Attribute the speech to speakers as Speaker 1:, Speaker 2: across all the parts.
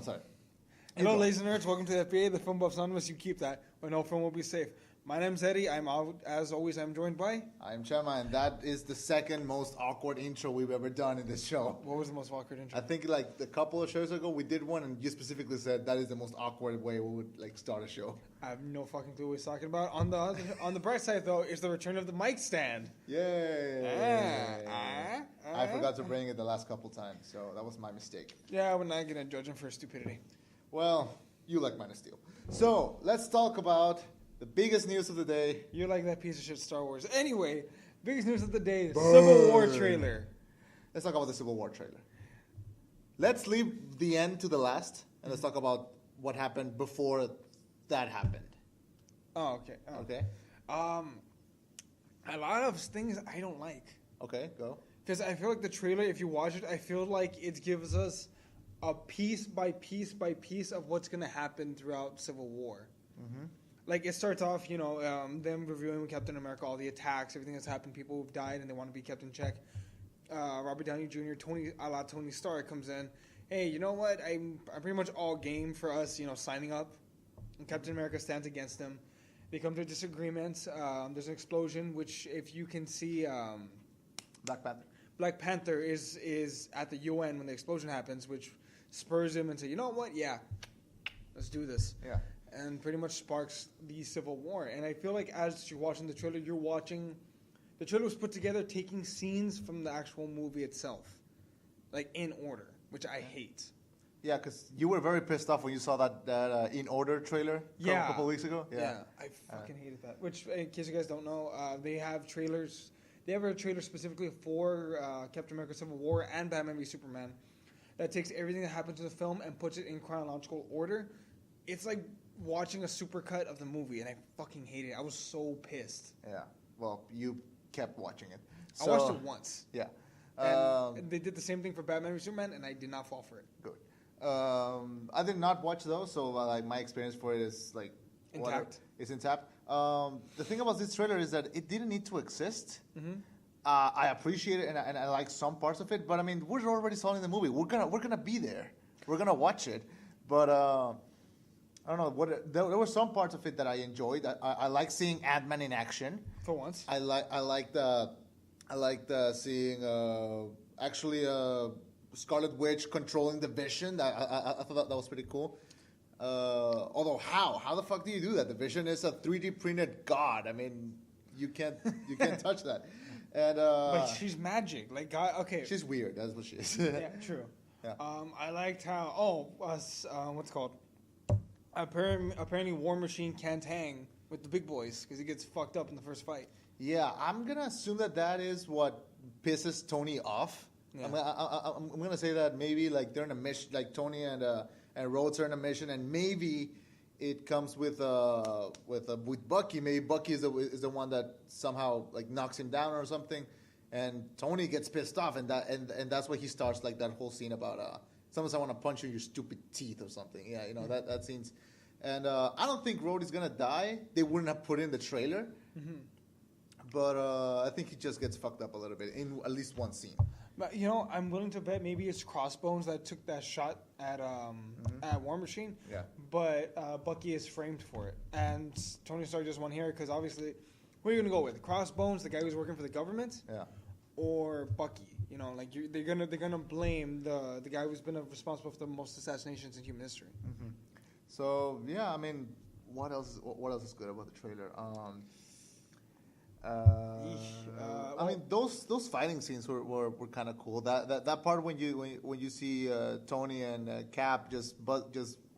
Speaker 1: sorry.
Speaker 2: Hello, ladies and nerds. Welcome to the FBA, the Film Buffs Anonymous. You keep that, or no film will be safe. My name's Eddie. As always, I'm joined by...
Speaker 1: I'm Chema, and that is the second most awkward intro we've ever done in this show.
Speaker 2: What was the most awkward intro?
Speaker 1: I think like a couple of shows ago, we did one, and you specifically said that is the most awkward way we would like start a show.
Speaker 2: I have no fucking clue what he's talking about. On the bright side, though, is the return of the mic stand.
Speaker 1: Yay! I forgot to bring it the last couple times, so that was my mistake.
Speaker 2: Yeah, we're not going to judge him for stupidity.
Speaker 1: Well, you like Man of Steel. So, let's talk about the biggest news of the day.
Speaker 2: You like that piece of shit Star Wars. Anyway, biggest news of the day, Civil War trailer.
Speaker 1: Let's talk about the Civil War trailer. Let's leave the end to the last, and let's talk about what happened before that happened.
Speaker 2: Oh, okay.
Speaker 1: Okay.
Speaker 2: A lot of things I don't like.
Speaker 1: Okay, go.
Speaker 2: Because I feel like the trailer, if you watch it, I feel like it gives us a piece by piece by piece of what's going to happen throughout Civil War. Mm-hmm. Like, it starts off, them reviewing Captain America, all the attacks, everything that's happened, people who've died and they want to be kept in check. Robert Downey Jr., a la Tony Stark comes in. Hey, you know what? I'm pretty much all game for us, signing up. And Captain America stands against them. They come to disagreements. There's an explosion, which if you can see... Black Panther is at the UN when the explosion happens, which spurs him and say, you know what? Yeah, let's do this.
Speaker 1: Yeah.
Speaker 2: And pretty much sparks the Civil War. And I feel like as you're watching the trailer, the trailer was put together taking scenes from the actual movie itself, like in order, which I hate.
Speaker 1: Yeah, because you were very pissed off when you saw that In Order trailer a couple weeks ago.
Speaker 2: Yeah, I fucking hated that. Which, in case you guys don't know, they have trailers. They have a trailer specifically for Captain America Civil War and Batman v Superman that takes everything that happened to the film and puts it in chronological order. It's like watching a supercut of the movie, and I fucking hate it. I was so pissed.
Speaker 1: Yeah. Well, you kept watching it.
Speaker 2: So, I watched it once.
Speaker 1: Yeah.
Speaker 2: And they did the same thing for Batman v Superman, and I did not fall for it.
Speaker 1: Good. I did not watch those, so my experience for it is like
Speaker 2: intact.
Speaker 1: It's intact. The thing about this trailer is that it didn't need to exist.
Speaker 2: Mm-hmm.
Speaker 1: I appreciate it, and I like some parts of it. But I mean, we're already selling the movie. We're gonna be there. We're gonna watch it. But I don't know. There were some parts of it that I enjoyed. I like seeing Ant-Man in action.
Speaker 2: For once.
Speaker 1: I liked seeing actually Scarlet Witch controlling the Vision. I thought that was pretty cool. Although how the fuck do you do that? The Vision is a 3D printed god. I mean, you can't touch that. And
Speaker 2: but she's magic. Like God. Okay.
Speaker 1: She's weird. That's what she is.
Speaker 2: Yeah. True.
Speaker 1: Yeah.
Speaker 2: I liked how. What's it called? Apparently, War Machine can't hang with the big boys because he gets fucked up in the first fight.
Speaker 1: Yeah, I'm gonna assume that is what pisses Tony off. Yeah. I'm gonna say that maybe like they're in a mission, like Tony and Rhodes are in a mission, and maybe it comes with Bucky. Maybe Bucky is the one that somehow like knocks him down or something, and Tony gets pissed off, and that's why he starts like that whole scene about sometimes I want to punch you in your stupid teeth or something. Yeah, that scene's, and I don't think Rhodes is gonna die. They wouldn't have put in the trailer, but I think he just gets fucked up a little bit in at least one scene.
Speaker 2: But I'm willing to bet maybe it's Crossbones that took that shot at War Machine.
Speaker 1: Yeah.
Speaker 2: But Bucky is framed for it, and Tony Stark just won here because obviously, what are you gonna go with? Crossbones, the guy who's working for the government,
Speaker 1: yeah,
Speaker 2: or Bucky? They're gonna blame the guy who's been responsible for the most assassinations in human history.
Speaker 1: Mm-hmm. So yeah, I mean, what else is good about the trailer? I mean, those fighting scenes were kind of cool. That part when you see Tony and Cap just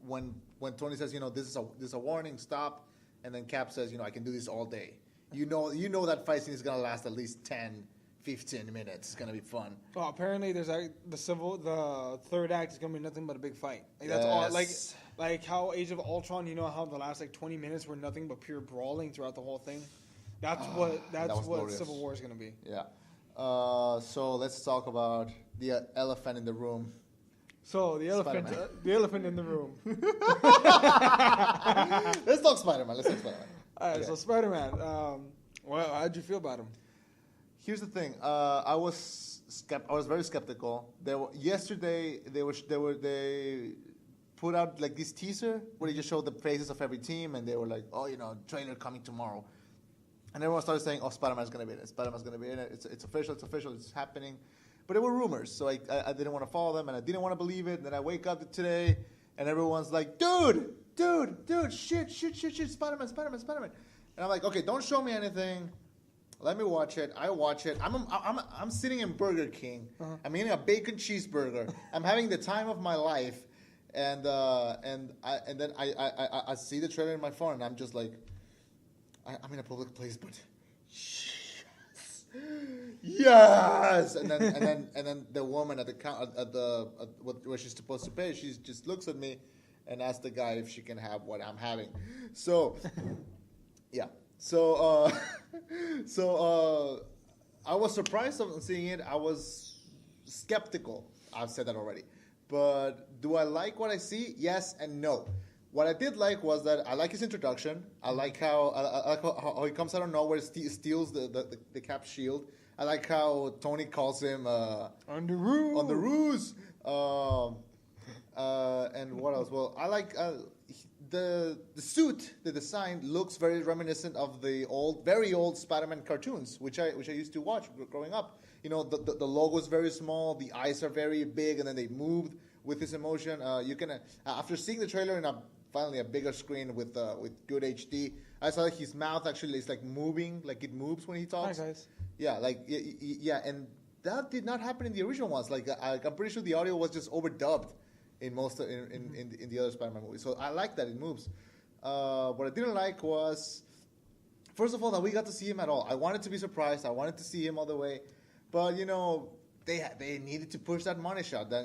Speaker 1: when Tony says, this is a warning, stop, and then Cap says, I can do this all day. You know that fight scene is gonna last at least 10-15 minutes. It's gonna be fun.
Speaker 2: Well, apparently there's the third act is gonna be nothing but a big fight. That's all. Like how Age of Ultron, how the last 20 minutes were nothing but pure brawling throughout the whole thing. That's what glorious. Civil War is going to be.
Speaker 1: Yeah. So let's talk about the elephant in the room.
Speaker 2: So the elephant in the room.
Speaker 1: Let's talk Spider-Man.
Speaker 2: All right. So Spider-Man. How'd you feel about him?
Speaker 1: Here's the thing. I was very skeptical. Yesterday they put out like this teaser where they just showed the faces of every team, and they were like, "Oh, trailer coming tomorrow," and everyone started saying, "Oh, Spider-Man's gonna be in it. Spider-Man's gonna be in it. It's official. It's official. It's happening." But it were rumors, so I didn't want to follow them, and I didn't want to believe it. And then I wake up today, and everyone's like, "Dude, shit, Spider-Man." And I'm like, "Okay, don't show me anything. Let me watch it." I watch it. I'm sitting in Burger King. Uh-huh. I'm eating a bacon cheeseburger. I'm having the time of my life, and then I see the trailer in my phone, and I'm just like, I'm in a public place, but yes. And then the woman at the where she's supposed to pay, she just looks at me and asks the guy if she can have what I'm having. So, yeah. So I was surprised of seeing it. I was skeptical. I've said that already. But do I like what I see? Yes and no. What I did like was that I like his introduction. I like how he comes out of nowhere, steals the Cap's shield. I like how Tony calls him on the ruse. And what else? Well, I like the suit. The design looks very reminiscent of the very old Spider-Man cartoons, which I used to watch growing up. The logo is very small, the eyes are very big, and then they moved with his emotion. You can after seeing the trailer in finally a bigger screen with good HD, I saw that his mouth actually is like moving, like it moves when he talks.
Speaker 2: Hi guys.
Speaker 1: Yeah, and that did not happen in the original ones. Like I'm pretty sure the audio was just overdubbed in most in the other Spider-Man movies. So I like that it moves. What I didn't like was, first of all, that we got to see him at all. I wanted to be surprised. I wanted to see him all the way, but they needed to push that money shot. That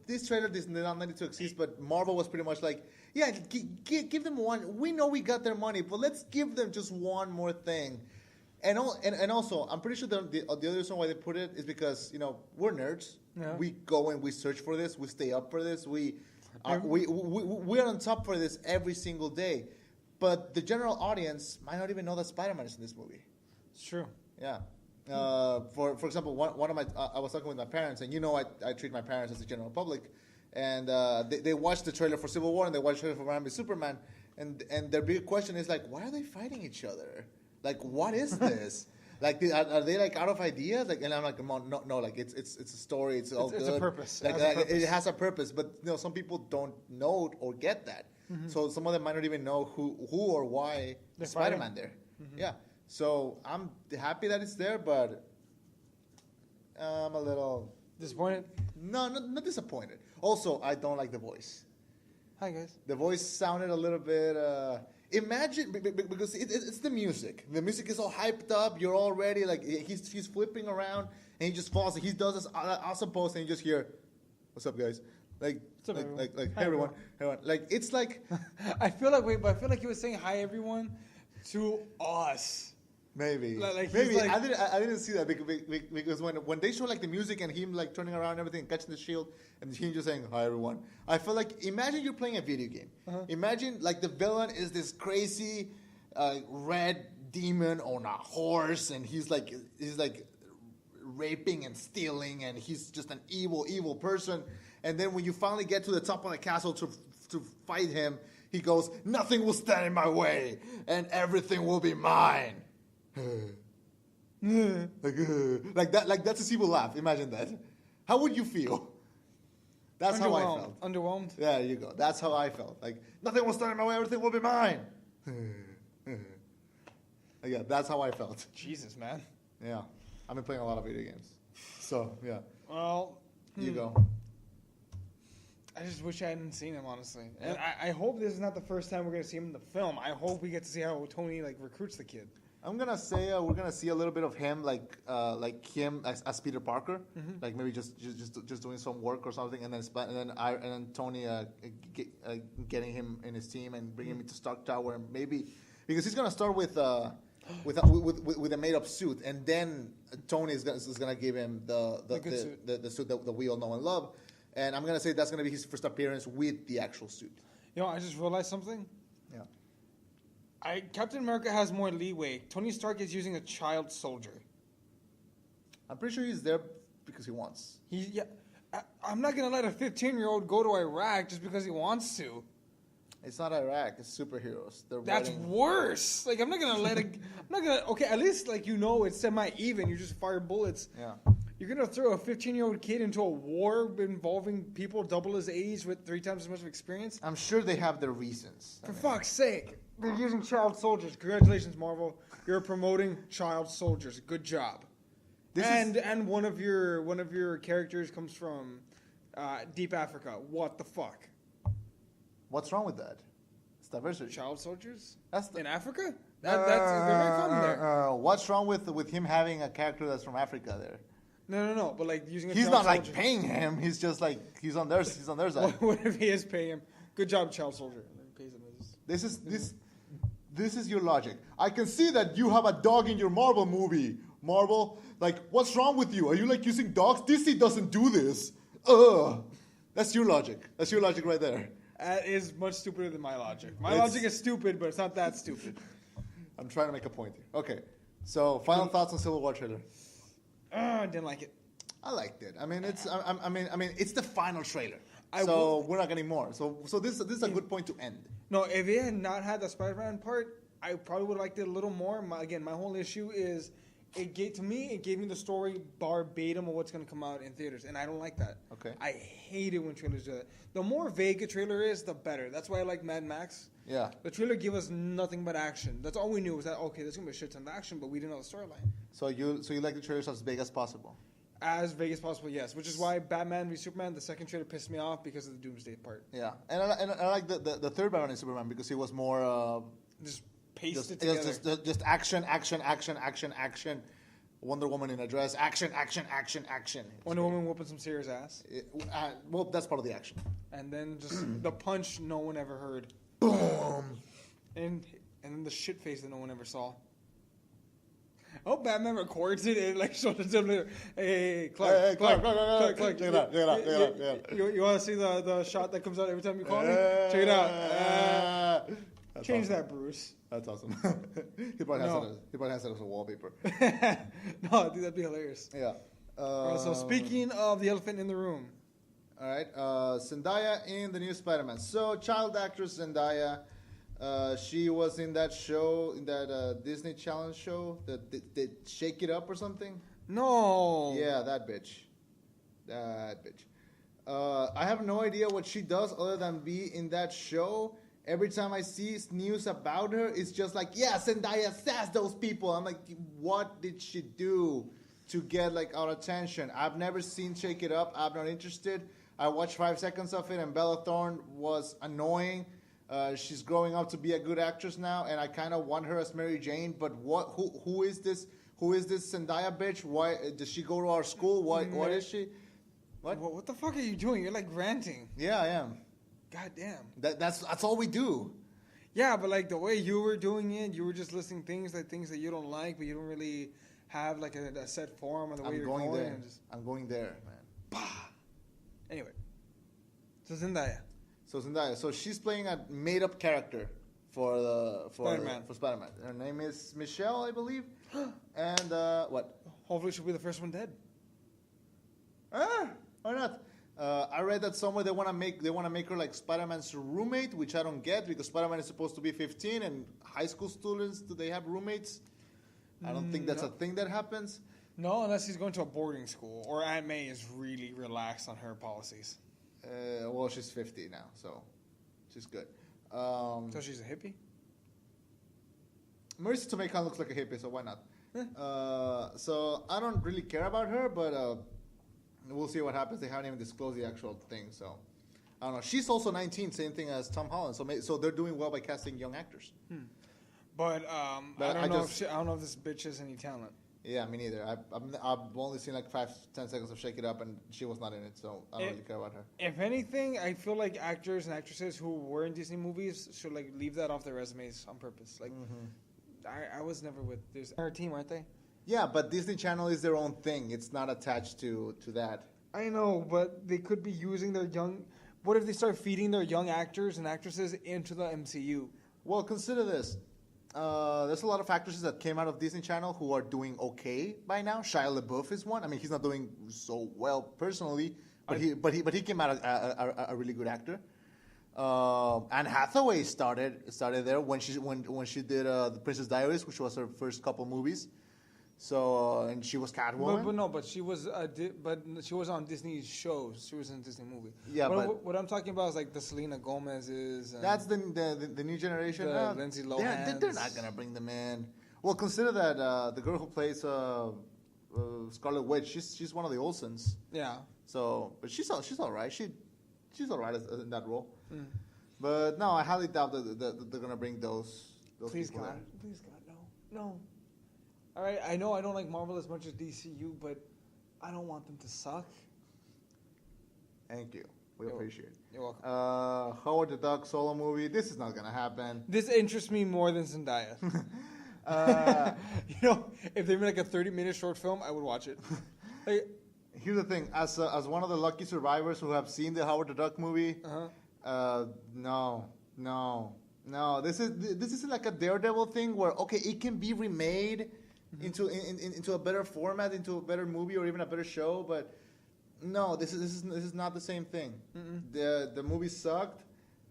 Speaker 1: this trailer did not need to exist, but Marvel was pretty much like, yeah, give them one. We know we got their money, but let's give them just one more thing. And also, I'm pretty sure the other reason why they put it is because we're nerds. Yeah. We go and we search for this. We stay up for this. We are on top for this every single day. But the general audience might not even know that Spider-Man is in this movie.
Speaker 2: It's true.
Speaker 1: Yeah. For example, one of my I was talking with my parents, and I treat my parents as the general public, and they watched the trailer for Civil War and they watched the trailer for Batman v Superman, and their big question is like, why are they fighting each other? Like, what is this? Like, are they like out of ideas? Like, and I'm like, no, like it's a story. It's all good.
Speaker 2: It's a purpose.
Speaker 1: It has a purpose, but some people don't know or get that. Mm-hmm. So some of them might not even know who or why is Spider-Man there. Mm-hmm. Yeah. So I'm happy that it's there, but I'm a little
Speaker 2: disappointed.
Speaker 1: No, not disappointed. Also, I don't like the voice.
Speaker 2: Hi guys.
Speaker 1: The voice sounded a little bit. Imagine because it's the music. The music is all hyped up. You're already like he's flipping around and he just falls. He does this awesome pose and you just hear, "What's up, guys?" Like hey everyone. Like it's like
Speaker 2: I feel like he was saying hi everyone to us.
Speaker 1: Maybe.
Speaker 2: Maybe.
Speaker 1: Like, I didn't see that because when they show like the music and him like turning around and everything, catching the shield, and him just saying hi everyone, I feel like imagine you're playing a video game. Uh-huh. Imagine like the villain is this crazy red demon on a horse, and he's like raping and stealing, and he's just an evil person. And then when you finally get to the top of the castle to fight him, he goes, "Nothing will stand in my way, and everything will be mine." like that, like that's a evil laugh. Imagine that. How would you feel? That's how I felt.
Speaker 2: Underwhelmed.
Speaker 1: There you go. That's how I felt. Like nothing will stand in my way. Everything will be mine. Yeah, that's how I felt.
Speaker 2: Jesus, man.
Speaker 1: Yeah, I've been playing a lot of video games. So yeah.
Speaker 2: Well,
Speaker 1: you go.
Speaker 2: I just wish I hadn't seen him, honestly. And I hope this is not the first time we're going to see him in the film. I hope we get to see how Tony recruits the kid.
Speaker 1: I'm gonna say we're gonna see a little bit of him, like him as Peter Parker, mm-hmm. Like maybe just doing some work or something, and then Tony getting him in his team and bringing him to Stark Tower, and maybe because he's gonna start with a made up suit, and then Tony is gonna give him the suit that we all know and love, and I'm gonna say that's gonna be his first appearance with the actual suit.
Speaker 2: I just realized something.
Speaker 1: Yeah.
Speaker 2: Captain America has more leeway. Tony Stark is using a child soldier.
Speaker 1: I'm pretty sure he's there because he wants.
Speaker 2: I'm not gonna let a 15-year-old go to Iraq just because he wants to.
Speaker 1: It's not Iraq. It's superheroes.
Speaker 2: That's worse. Like I'm not gonna let it. I'm not gonna. Okay, at least like it's semi-even. You just fire bullets.
Speaker 1: Yeah.
Speaker 2: You're gonna throw a 15-year-old kid into a war involving people double his age with 3 times as much of experience.
Speaker 1: I'm sure they have their reasons.
Speaker 2: For fuck's sake, they're using child soldiers. Congratulations, Marvel. You're promoting child soldiers. Good job. And one of your characters comes from deep Africa. What the fuck?
Speaker 1: What's wrong with that? It's diversity.
Speaker 2: Child soldiers?
Speaker 1: That's
Speaker 2: in Africa? They're very common there.
Speaker 1: What's wrong with him having a character that's from Africa there?
Speaker 2: No. But like using
Speaker 1: he's not like paying him. He's just like he's on their side.
Speaker 2: What if he is paying him? Good job, child soldier. And then pays him
Speaker 1: This is your logic. I can see that you have a dog in your Marvel movie. Marvel, like, what's wrong with you? Are you like using dogs? DC doesn't do this. That's your logic. That's your logic right there.
Speaker 2: That is much stupider than my logic. My logic is stupid, but it's not that stupid.
Speaker 1: I'm trying to make a point here. Okay, so final thoughts on Civil War trailer.
Speaker 2: I didn't like it.
Speaker 1: I liked it. I mean, it's the final trailer. We're not getting more. So this is a good point to end.
Speaker 2: No, if it had not had the Spider-Man part, I probably would have liked it a little more. My whole issue is it gave me the story verbatim of what's going to come out in theaters, and I don't like that.
Speaker 1: Okay.
Speaker 2: I hate it when trailers do that. The more vague a trailer is, the better. That's why I like Mad Max.
Speaker 1: Yeah.
Speaker 2: The trailer gave us nothing but action. That's all we knew was that, okay, there's going to be a shit ton of action, but we didn't know the storyline.
Speaker 1: So you like the trailers as big as possible?
Speaker 2: As vague as possible, yes. Which is why Batman v Superman, the second trailer, pissed me off because of the Doomsday part.
Speaker 1: Yeah, and I like the third Batman v Superman because he was more
Speaker 2: just pasted together.
Speaker 1: Just action. Wonder Woman in a dress. Action.
Speaker 2: Wonder Woman whooping some serious ass.
Speaker 1: Well, that's part of the action.
Speaker 2: And then just the punch no one ever heard.
Speaker 1: Boom.
Speaker 2: And then the shit face that no one ever saw. Oh, Batman records it and like shows it to him later. Hey, Clark.
Speaker 1: Check it out.
Speaker 2: You want to see the shot that comes out every time you call me? Check it out. Change that, Bruce.
Speaker 1: That's awesome. He probably has that as a wallpaper.
Speaker 2: No, dude, that'd be hilarious.
Speaker 1: Yeah.
Speaker 2: So speaking of the elephant in the room.
Speaker 1: All right. Zendaya in the new Spider-Man. So child actress Zendaya. She was in that show, in that Disney Challenge show, that Shake It Up or something.
Speaker 2: No.
Speaker 1: Yeah, that bitch. I have no idea what she does other than be in that show. Every time I see news about her, it's just like, yeah, Zendaya sass those people. I'm like, what did she do to get like our attention? I've never seen Shake It Up. I'm not interested. I watched 5 seconds of it, and Bella Thorne was annoying. She's growing up to be a good actress now, and I kind of want her as Mary Jane. But who is this? Who is this Zendaya bitch? Why does she go to our school? What is she?
Speaker 2: What the fuck are you doing? You're like ranting.
Speaker 1: Yeah, I am.
Speaker 2: God damn.
Speaker 1: That's all we do.
Speaker 2: Yeah, but like the way you were doing it, you were just listing things that you don't like, but you don't really have like a set form or the way you're going there.
Speaker 1: I'm going there, man.
Speaker 2: Bah. Anyway, so Zendaya.
Speaker 1: So she's playing a made-up character for
Speaker 2: Spider-Man.
Speaker 1: Her name is Michelle, I believe. And what?
Speaker 2: Hopefully she'll be the first one dead.
Speaker 1: Why not? I read that somewhere they want to make her like Spider-Man's roommate, which I don't get because Spider-Man is supposed to be 15 and high school students, do they have roommates? I don't think that's a thing that happens.
Speaker 2: No, unless he's going to a boarding school or Aunt May is really relaxed on her policies.
Speaker 1: Well, she's 50 now, so she's good.
Speaker 2: So she's a hippie?
Speaker 1: Marissa Tomei looks like a hippie, so why not? So I don't really care about her, but we'll see what happens. They haven't even disclosed the actual thing, so I don't know. She's also 19, same thing as Tom Holland. So they're doing well by casting young actors.
Speaker 2: But I don't know if this bitch has any talent.
Speaker 1: Yeah, me neither. I've only seen like 5-10 seconds of Shake It Up, and she was not in it, so I don't really care about her. If
Speaker 2: anything, I feel like actors and actresses who were in Disney movies should like leave that off their resumes on purpose. Like, I was never with her team, aren't they?
Speaker 1: Yeah, but Disney Channel is their own thing. It's not attached to that.
Speaker 2: I know, but they could be using their young. What if they start feeding their young actors and actresses into the MCU?
Speaker 1: Well, consider this. There's a lot of actresses that came out of Disney Channel who are doing okay by now. Shia LaBeouf is one. I mean, he's not doing so well personally, But he came out a really good actor. Anne Hathaway started there when she did The Princess Diaries, which was her first couple movies. So and she was Catwoman.
Speaker 2: But she was she was on Disney's shows. She was in a Disney movie.
Speaker 1: Yeah, but
Speaker 2: what I'm talking about is like the Selena Gomez's.
Speaker 1: That's the new generation.
Speaker 2: The Lindsay Lohan.
Speaker 1: They're not gonna bring them in. Well, consider that the girl who plays Scarlet Witch, she's one of the Olsens.
Speaker 2: Yeah.
Speaker 1: So, but she's all right. She's all right in that role. Mm. But no, I highly doubt that they're gonna bring those
Speaker 2: Please
Speaker 1: people
Speaker 2: God. Please God, no. All right, I know I don't like Marvel as much as DCU, but I don't want them to suck.
Speaker 1: Thank you. We appreciate it.
Speaker 2: You're welcome.
Speaker 1: Howard the Duck solo movie. This is not gonna happen.
Speaker 2: This interests me more than Zendaya. If they made like a 30-minute short film, I would watch it. Like,
Speaker 1: here's the thing: as one of the lucky survivors who have seen the Howard the Duck movie, no. This isn't like a Daredevil thing where it can be remade into a better format, into a better movie or even a better show, but no, this is not the same thing. The movie sucked,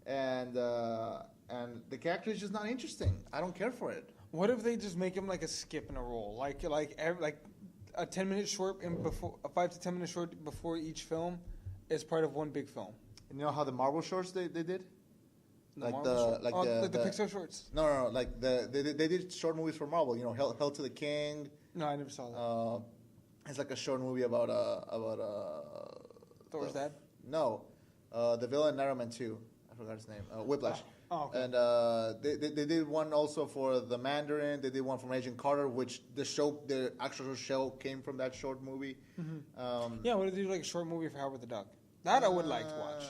Speaker 1: and the character is just not interesting. I don't care for it.
Speaker 2: What if they just make him like a skip in a role, like a 10-minute short a 5 to 10 minute short before each film is part of one big film?
Speaker 1: You know how the Marvel shorts they did?
Speaker 2: The Pixar shorts.
Speaker 1: No. Like they did short movies for Marvel. Hell to the King.
Speaker 2: No, I never saw that.
Speaker 1: It's like a short movie about
Speaker 2: Thor's dad.
Speaker 1: No, the villain in Iron Man 2. I forgot his name. Whiplash.
Speaker 2: Oh, okay.
Speaker 1: And they did one also for the Mandarin. They did one from Agent Carter, which the actual show came from that short movie.
Speaker 2: What if they do like a short movie for Howard the Duck? That I would like to watch.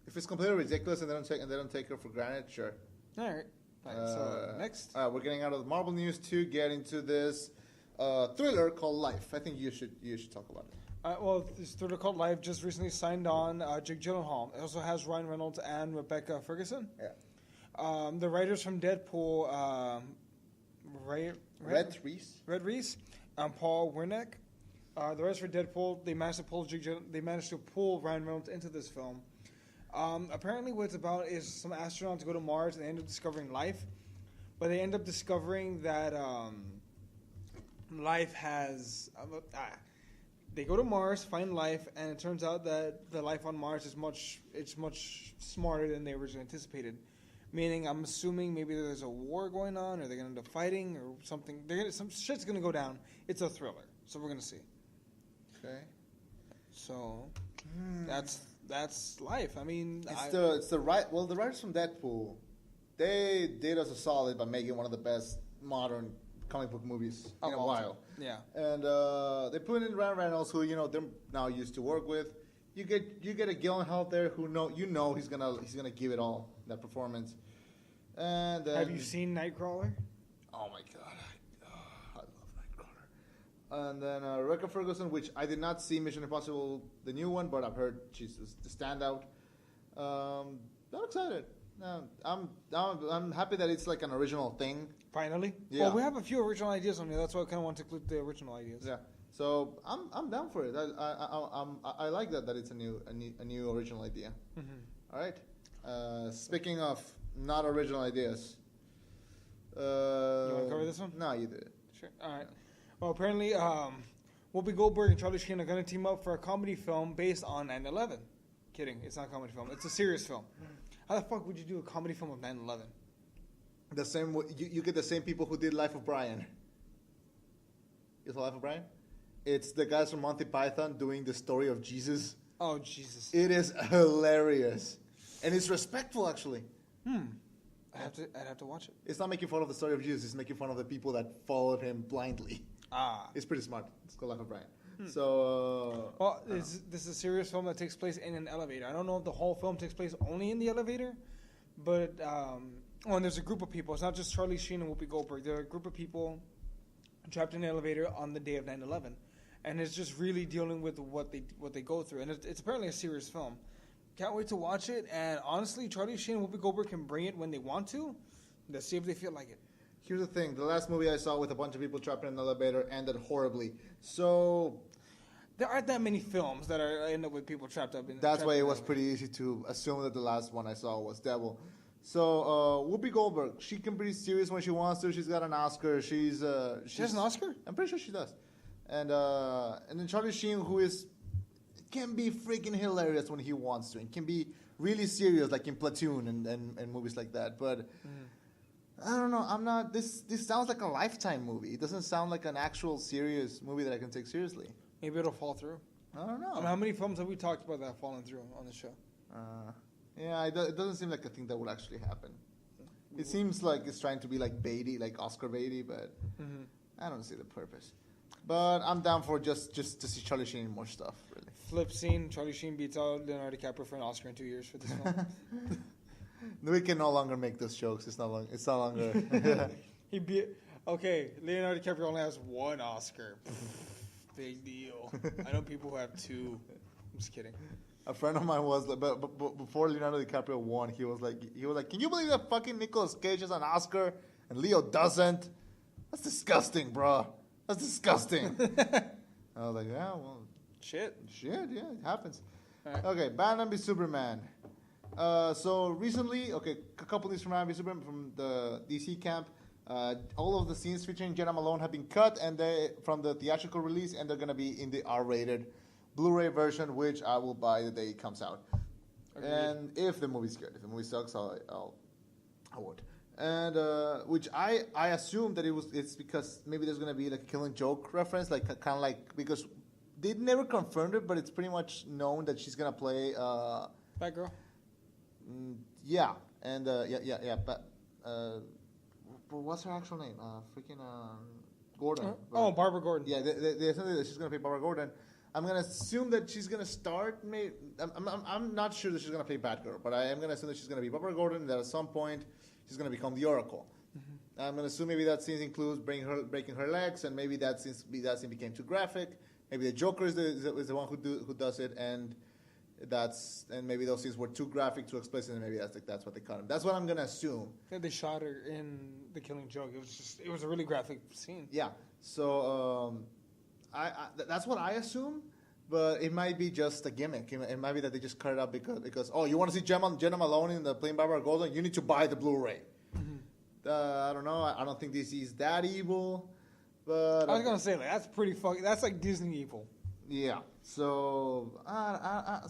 Speaker 1: If it's completely ridiculous and they don't take her for granted, sure.
Speaker 2: All right. So next,
Speaker 1: we're getting out of the Marvel news to get into this thriller called Life. I think you should talk about it.
Speaker 2: This thriller called Life just recently signed on Jake Gyllenhaal. It also has Ryan Reynolds and Rebecca Ferguson.
Speaker 1: Yeah.
Speaker 2: The writers from Deadpool,
Speaker 1: Red
Speaker 2: Reese, Paul Wernick. The writers for Deadpool, they managed to pull Ryan Reynolds into this film. Apparently what it's about is some astronauts go to Mars and they end up discovering life. But they end up discovering that life has... they go to Mars, find life, and it turns out that the life on Mars is much smarter than they originally anticipated. Meaning, I'm assuming maybe there's a war going on, or they're going to end up fighting, or something. Some shit's going to go down. It's a thriller, so we're going to see.
Speaker 1: Okay.
Speaker 2: So, that's life. I mean,
Speaker 1: the writers from Deadpool, they did us a solid by making one of the best modern comic book movies in a while.
Speaker 2: Yeah.
Speaker 1: And they put in Ryan Reynolds, who they're now used to work with. You get a Gyllenhaal there who he's gonna give it all, that performance. And then,
Speaker 2: have you seen Nightcrawler?
Speaker 1: Oh my god, I love Nightcrawler. And then Rebecca Ferguson, which I did not see Mission Impossible, the new one, but I've heard she's the standout. I'm excited. I'm happy that it's like an original thing.
Speaker 2: Finally,
Speaker 1: yeah.
Speaker 2: Well, we have a few original ideas on here. That's why I kind of want to include the original ideas.
Speaker 1: Yeah. So I'm down for it. I like that it's a new original idea. Mm-hmm. All right. Speaking of not original ideas,
Speaker 2: you want to cover this one?
Speaker 1: No, you did it.
Speaker 2: Sure. All right. Well, apparently, Whoopi Goldberg and Charlie Sheen are going to team up for a comedy film based on 9/11. Kidding. It's not a comedy film. It's a serious film. How the fuck would you do a comedy film of 9/11?
Speaker 1: The same way you get the same people who did Life of Brian. You saw Life of Brian? It's the guys from Monty Python doing the story of Jesus.
Speaker 2: Oh, Jesus.
Speaker 1: It is hilarious. And it's respectful, actually.
Speaker 2: I'd have to watch it.
Speaker 1: It's not making fun of the story of Jesus. It's making fun of the people that followed him blindly. It's pretty smart. It's called Life of Brian. So...
Speaker 2: this is a serious film that takes place in an elevator. I don't know if the whole film takes place only in the elevator, but... and there's a group of people. It's not just Charlie Sheen and Whoopi Goldberg. There are a group of people trapped in an elevator on the day of 9/11. And it's just really dealing with what they go through. And it's apparently a serious film. Can't wait to watch it. And honestly, Charlie Sheen and Whoopi Goldberg can bring it when they want to. Let's see if they feel like it.
Speaker 1: Here's the thing. The last movie I saw with a bunch of people trapped in an elevator ended horribly. So...
Speaker 2: There aren't that many films that end up with people trapped up in.
Speaker 1: That's why it was pretty easy to assume that the last one I saw was Devil. So Whoopi Goldberg, she can be serious when she wants to. She's got an Oscar. She has
Speaker 2: an Oscar?
Speaker 1: I'm pretty sure she does. And then Charlie Sheen, who can be freaking hilarious when he wants to, and can be really serious, like in Platoon and movies like that. But I don't know. I'm not. This sounds like a Lifetime movie. It doesn't sound like an actual serious movie that I can take seriously.
Speaker 2: Maybe it'll fall through.
Speaker 1: I don't know.
Speaker 2: I mean, how many films have we talked about that have fallen through on the show?
Speaker 1: Yeah, it doesn't seem like a thing that would actually happen. It seems like it's trying to be like Beatty, like Oscar Beatty, but I don't see the purpose. But I'm down for just to see Charlie Sheen in more stuff, really.
Speaker 2: Flip scene, Charlie Sheen beats out Leonardo DiCaprio for an Oscar in 2 years for this film.
Speaker 1: We can no longer make those jokes. It's no longer.
Speaker 2: Leonardo DiCaprio only has one Oscar. Big deal. I know people who have two. I'm just kidding.
Speaker 1: A friend of mine was, but before Leonardo DiCaprio won, he was like, can you believe that fucking Nicolas Cage has an Oscar and Leo doesn't? That's disgusting, bro. That's disgusting. I was like, yeah, well,
Speaker 2: shit,
Speaker 1: yeah, it happens.
Speaker 2: Right.
Speaker 1: Okay, Batman v Superman. So recently, a couple things from Batman v Superman from the DC camp. All of the scenes featuring Jenna Malone have been cut and from the theatrical release, and they're gonna be in the R-rated Blu-ray version, which I will buy the day it comes out. Agreed. And if the movie's good, if the movie sucks, I would. And which I assume that it's because maybe there's gonna be like a Killing Joke reference, like kind of like, because they never confirmed it, but it's pretty much known that she's gonna play
Speaker 2: Batgirl.
Speaker 1: Yeah, and but what's her actual name? Gordon.
Speaker 2: Barbara Gordon.
Speaker 1: Yeah, they said that she's gonna play Barbara Gordon. I'm gonna assume that she's gonna start. I'm not sure that she's gonna play Batgirl, but I am gonna assume that she's gonna be Barbara Gordon, and that at some point she's gonna become the Oracle. I'm gonna assume maybe that scene includes breaking her legs, and maybe that scene became too graphic. Maybe the Joker is the one who does it, and maybe those scenes were too graphic, too explicit, and maybe that's what they cut him. That's what I'm gonna assume.
Speaker 2: Yeah, they shot her in The Killing Joke. It was a really graphic scene.
Speaker 1: Yeah. So that's what I assume, but it might be just a gimmick. It might be that they just cut it up because you want to see Jenna Malone in the playing Barbara Gordon, you need to buy the Blu-ray. I don't know. I don't think DC is that evil, but
Speaker 2: I was gonna say that's pretty fucking. That's like Disney evil.
Speaker 1: Yeah. So I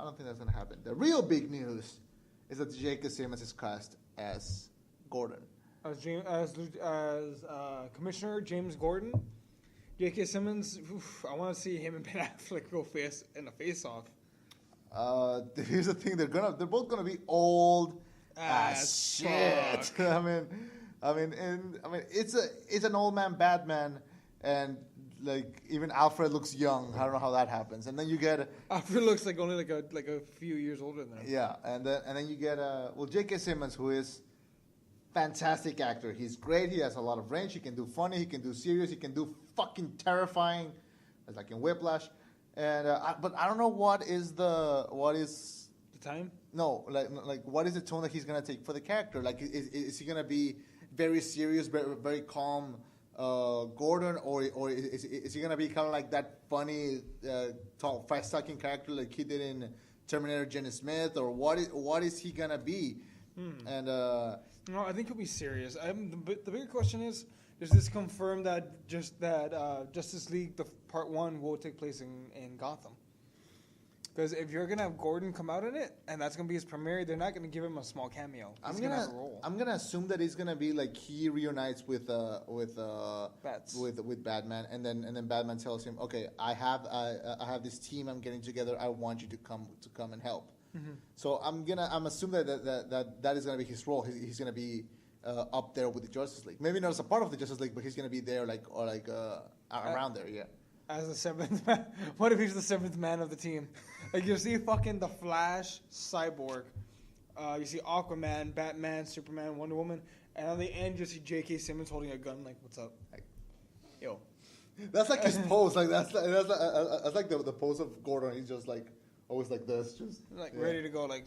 Speaker 1: don't think that's gonna happen. The real big news is that J.K. Simmons is cast as Gordon.
Speaker 2: As Commissioner James Gordon. J.K. Simmons, I want to see him and Ben Affleck go in a face-off.
Speaker 1: Here's the thing: they're both gonna be old as shit. I mean, it's an old man Batman, and like even Alfred looks young. I don't know how that happens. And then you get
Speaker 2: Alfred looks like only like a few years older than him.
Speaker 1: Yeah, and then you get J.K. Simmons, who is fantastic actor. He's great. He has a lot of range. He can do funny. He can do serious. He can do fucking terrifying, like in Whiplash. And but I don't know what is the
Speaker 2: time.
Speaker 1: No, like what is the tone that he's gonna take for the character? Like, is he gonna be very serious, very, very calm Gordon, or is he gonna be kind of like that funny, fast-talking character like he did in Terminator Jenny Smith, or what is he gonna be? And
Speaker 2: no, I think he'll be serious. The bigger question is this confirmed that Justice League the Part 1 will take place in Gotham? Because if you're gonna have Gordon come out in it, and that's gonna be his premiere, they're not gonna give him a small cameo. He's gonna have a role.
Speaker 1: I'm gonna assume that he's gonna be like he reunites with Batman, and then Batman tells him, okay, I have this team I'm getting together. I want you to come and help. So I'm assuming that is gonna be his role. He's gonna be up there with the Justice League. Maybe not as a part of the Justice League, but he's gonna be there around there. Yeah.
Speaker 2: As the seventh man. What if he's the seventh man of the team? Like, you see fucking the Flash, Cyborg, you see Aquaman, Batman, Superman, Wonder Woman, and on the end you see J.K. Simmons holding a gun. Like, what's up? Like, yo.
Speaker 1: That's like his pose. Like that's like the pose of Gordon. He's just like always like this, just
Speaker 2: ready to go. Like,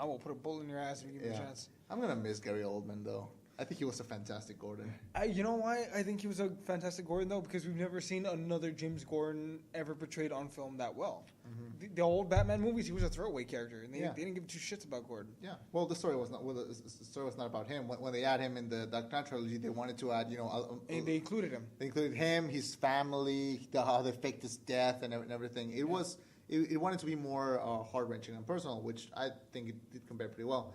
Speaker 2: I will put a bullet in your ass if you give me a chance.
Speaker 1: I'm gonna miss Gary Oldman though. I think he was a fantastic Gordon.
Speaker 2: You know why I think he was a fantastic Gordon, though? Because we've never seen another James Gordon ever portrayed on film that well. The old Batman movies, he was a throwaway character, and they didn't give two shits about Gordon.
Speaker 1: Yeah. Well, the story was not. Well, the story was not about him. When they add him in the Dark Knight trilogy, they wanted to add,
Speaker 2: and they included him.
Speaker 1: They included him, his family, how they faked his death and everything. It was. It wanted to be more heart wrenching and personal, which I think it did compare pretty well.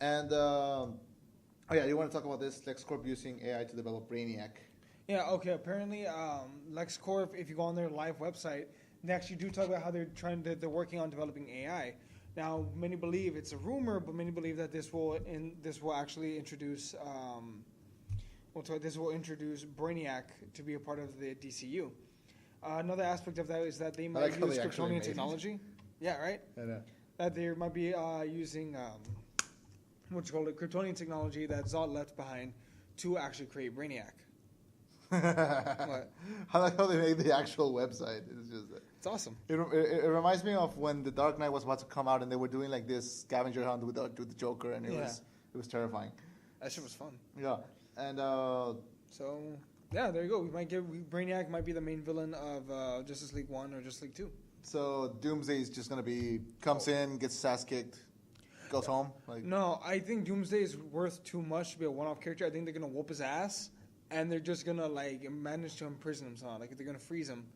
Speaker 1: And you want to talk about this LexCorp using AI to develop Brainiac?
Speaker 2: Yeah. Okay. Apparently, LexCorp, if you go on their live website, they actually do talk about how they're working on developing AI. Now, many believe it's a rumor, but many believe that this will actually introduce Brainiac to be a part of the DCU. Another aspect of that is that they might use Kryptonian technology. Yeah, right?
Speaker 1: I know.
Speaker 2: That they might be using Kryptonian technology that Zod left behind to actually create Brainiac. What?
Speaker 1: I like how they made the actual website.
Speaker 2: It's awesome.
Speaker 1: It reminds me of when The Dark Knight was about to come out and they were doing like this scavenger hunt with the Joker, and it was terrifying.
Speaker 2: That shit was fun.
Speaker 1: Yeah, and
Speaker 2: yeah, there you go. Brainiac might be the main villain of Justice League 1 or Justice League 2.
Speaker 1: So Doomsday is just gonna comes in, gets his ass kicked, goes home.
Speaker 2: No, I think Doomsday is worth too much to be a one-off character. I think they're gonna whoop his ass, and they're just gonna manage to imprison him somehow. They're gonna freeze him.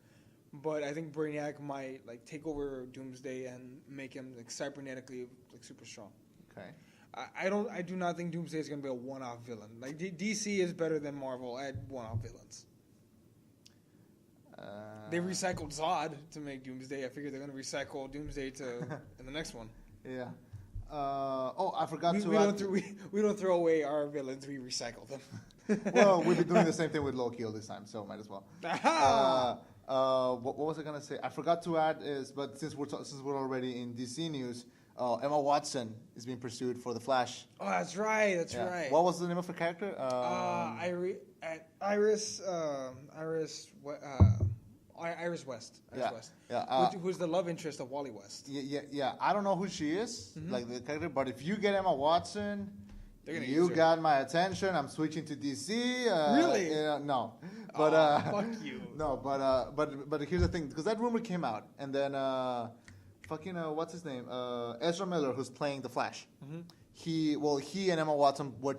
Speaker 2: But I think Brainiac might take over Doomsday and make him cybernetically super strong.
Speaker 1: Okay.
Speaker 2: I do not think Doomsday is gonna be a one-off villain. DC is better than Marvel at one-off villains. They recycled Zod to make Doomsday. I figure they're gonna recycle Doomsday in the next one.
Speaker 1: Yeah. I forgot
Speaker 2: we don't throw away our villains. We recycle them.
Speaker 1: Well, we've been doing the same thing with Loki all this time, so might as well. What was I gonna say? I forgot to add but since we're already in DC news, Emma Watson is being pursued for The Flash.
Speaker 2: Oh, that's right. That's right.
Speaker 1: What was the name of her character?
Speaker 2: Iris West. Who's the love interest of Wally West?
Speaker 1: Yeah. I don't know who she is, the character, but if you get Emma Watson,
Speaker 2: you
Speaker 1: got my attention. I'm switching to DC.
Speaker 2: Really?
Speaker 1: No. But
Speaker 2: fuck you.
Speaker 1: No, but here's the thing, because that rumor came out, and then what's his name? Ezra Miller, who's playing the Flash. Mm-hmm. He and Emma Watson were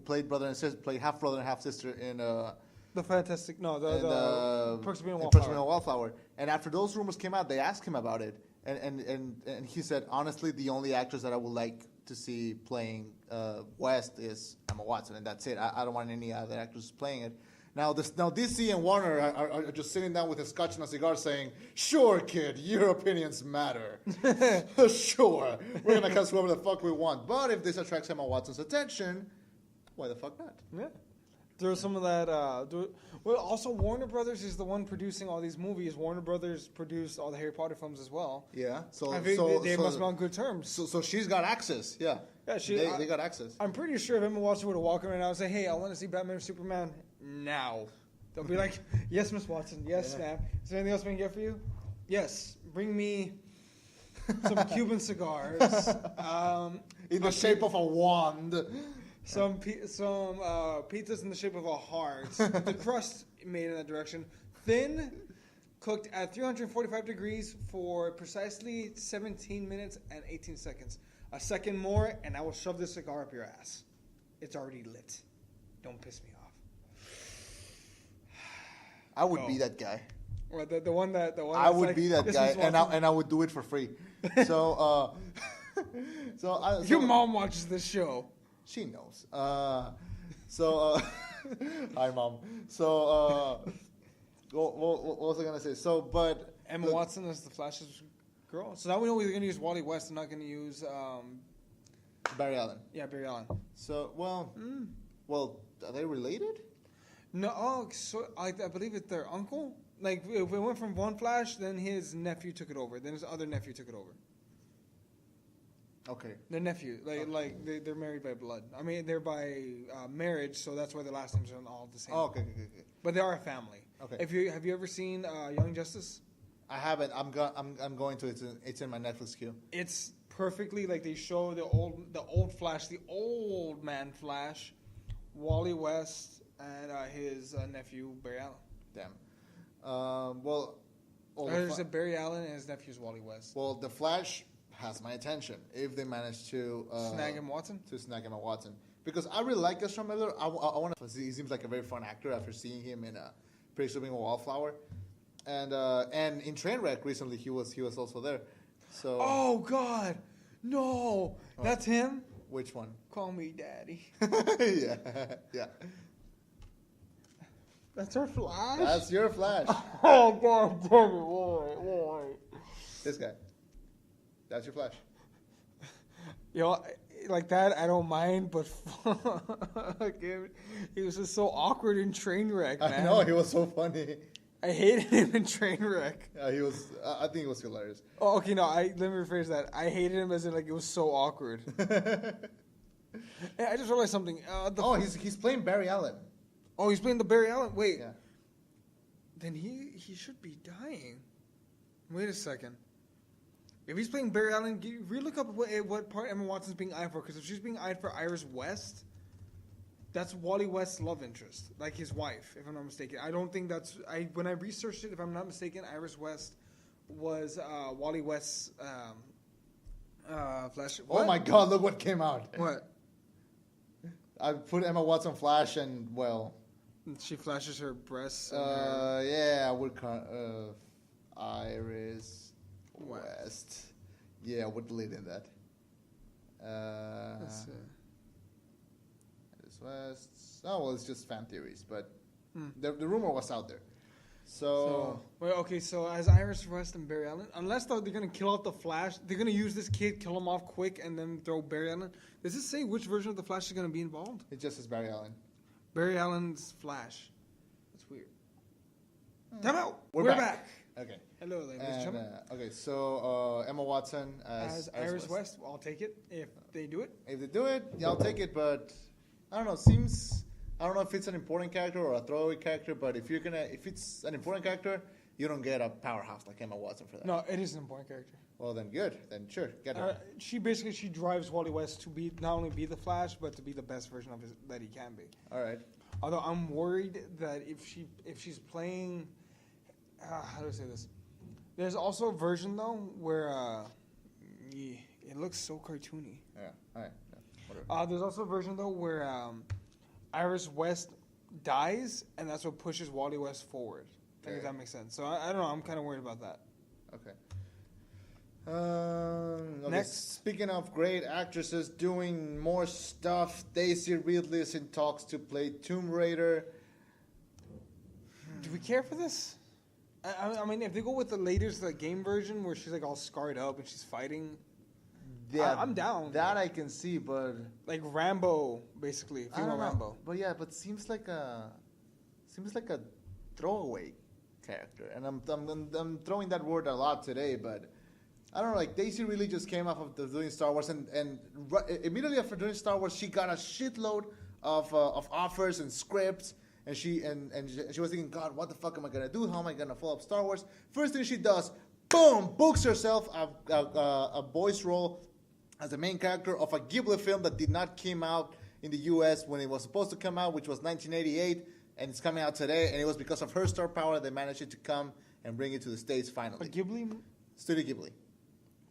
Speaker 1: played brother and sister, played half brother and half sister in
Speaker 2: the Fantastic the Perks of Being
Speaker 1: a Wallflower. And after those rumors came out, they asked him about it, and he said, honestly, the only actress that I would like to see playing West is Emma Watson, and that's it. I don't want any other actors playing it. Now DC and Warner are just sitting down with a scotch and a cigar saying, sure, kid, your opinions matter. Sure, we're going to cast whoever the fuck we want. But if this attracts Emma Watson's attention, why the fuck not?
Speaker 2: Yeah. There's some of that. Also, Warner Brothers is the one producing all these movies. Warner Brothers produced all the Harry Potter films as well.
Speaker 1: Yeah.
Speaker 2: So I think they must be on good terms.
Speaker 1: So she's got access. Yeah.
Speaker 2: Yeah,
Speaker 1: they got access.
Speaker 2: I'm pretty sure if Emma Watson would have walked around and say, "Hey, I want to see Batman or Superman now," they'll be like, "Yes, Miss Watson. Yes, ma'am. Is there anything else we can get for you? Yes. Bring me some Cuban cigars
Speaker 1: in the shape of a wand."
Speaker 2: Some pizzas in the shape of a heart. The crust made in that direction. Thin, cooked at 345 degrees for precisely 17 minutes and 18 seconds. A second more, and I will shove this cigar up your ass. It's already lit. Don't piss me off.
Speaker 1: I would be that guy.
Speaker 2: Well, the one
Speaker 1: I would be that guy, and I would do it for free. So,
Speaker 2: your mom watches this show.
Speaker 1: She knows. Hi, Mom. So, what was I going to say? So, but...
Speaker 2: Emma Watson is the Flash's girl. So now we know we're going to use Wally West and not going to use...
Speaker 1: Barry Allen.
Speaker 2: Yeah, Barry Allen.
Speaker 1: So, well, are they related?
Speaker 2: No, so I believe it's their uncle. Like, if we went from one Flash, then his nephew took it over. Then his other nephew took it over.
Speaker 1: Okay.
Speaker 2: Their nephew, they're married by blood. I mean, they're by marriage, so that's why their last names are all the same.
Speaker 1: Oh, okay.
Speaker 2: But they are a family.
Speaker 1: Okay.
Speaker 2: Have you ever seen Young Justice?
Speaker 1: I haven't. I'm going to. It's in my Netflix queue.
Speaker 2: It's perfectly they show the old Flash, the old man Flash, Wally West, and his nephew Barry Allen.
Speaker 1: Damn. Well,
Speaker 2: There's a Barry Allen and his nephew's Wally West.
Speaker 1: well, the Flash has my attention if they manage to
Speaker 2: Snag him, Watson.
Speaker 1: To snag him at Watson, because I really like Ezra Miller. I want to. He seems like a very fun actor after seeing him in Pretty Sure Being a Wallflower, and in Trainwreck recently he was also there. So.
Speaker 2: Oh God, no, that's him.
Speaker 1: Which one?
Speaker 2: Call me daddy.
Speaker 1: yeah.
Speaker 2: That's our Flash.
Speaker 1: That's your Flash.
Speaker 2: Oh God, damn it! Why?
Speaker 1: This guy. That's your Flash.
Speaker 2: Like that, I don't mind, but he was just so awkward in Trainwreck, man.
Speaker 1: I know, he was so funny.
Speaker 2: I hated him in Trainwreck.
Speaker 1: He was. I think it was hilarious.
Speaker 2: Oh, okay, no, let me rephrase that. I hated him as in, like, it was so awkward. Hey, I just realized something.
Speaker 1: He's playing Barry Allen.
Speaker 2: Oh, he's playing the Barry Allen? Wait.
Speaker 1: Yeah.
Speaker 2: Then he should be dying. Wait a second. If he's playing Barry Allen, relook up what part Emma Watson's being eyed for. Because if she's being eyed for Iris West, that's Wally West's love interest, like his wife, if I'm not mistaken. I don't think that's. When I researched it, if I'm not mistaken, Iris West was Wally West's Flash. What?
Speaker 1: Oh my God! Look what came out.
Speaker 2: What?
Speaker 1: I put Emma Watson Flash, and well,
Speaker 2: she flashes her breasts.
Speaker 1: yeah, I would Iris West. Yeah, I would delete in that.
Speaker 2: Let's see.
Speaker 1: Iris West. Oh well, it's just fan theories, but the rumor was out there. So
Speaker 2: as Iris West and Barry Allen, unless they're going to kill off the Flash, they're going to use this kid, kill him off quick, and then throw Barry Allen. Does it say which version of the Flash is going to be involved?
Speaker 1: it just says Barry Allen.
Speaker 2: Barry Allen's Flash. That's weird. Time out.
Speaker 1: We're back. Okay.
Speaker 2: Hello, ladies and
Speaker 1: And,
Speaker 2: gentlemen.
Speaker 1: okay, so Emma Watson as
Speaker 2: Iris West, I'll take it if they do it.
Speaker 1: If they do it, yeah, I'll take it. But I don't know. I don't know if it's an important character or a throwaway character. But if it's an important character, you don't get a powerhouse like Emma Watson for that.
Speaker 2: No, it is an important character.
Speaker 1: Well, then good. Then sure, get her.
Speaker 2: She drives Wally West to be not only be the Flash, but to be the best version of that he can be.
Speaker 1: All right.
Speaker 2: Although I'm worried that if she's playing, how do I say this? There's also a version though where it looks so cartoony.
Speaker 1: Yeah. All right. Yeah, whatever.
Speaker 2: There's also a version though where Iris West dies, and that's what pushes Wally West forward. I think that makes sense. So I don't know. I'm kind of worried about that.
Speaker 1: Okay. Okay.
Speaker 2: Next.
Speaker 1: Speaking of great actresses doing more stuff, Daisy Ridley is in talks to play Tomb Raider.
Speaker 2: Do we care for this? I mean, if they go with the latest game version where she's like all scarred up and she's fighting,
Speaker 1: yeah,
Speaker 2: I'm down.
Speaker 1: That I can see, but
Speaker 2: like Rambo, basically, female Rambo.
Speaker 1: But yeah, seems like a throwaway character, and I'm throwing that word a lot today, but. I don't know, like, Daisy really just came off of doing Star Wars, and immediately after doing Star Wars, she got a shitload of offers and scripts, and she was thinking, God, what the fuck am I going to do? How am I going to follow up Star Wars? First thing she does, boom, books herself a voice role as the main character of a Ghibli film that did not come out in the U.S. when it was supposed to come out, which was 1988, and it's coming out today, and it was because of her star power they managed it to come and bring it to the States finally.
Speaker 2: A Ghibli?
Speaker 1: Studio Ghibli.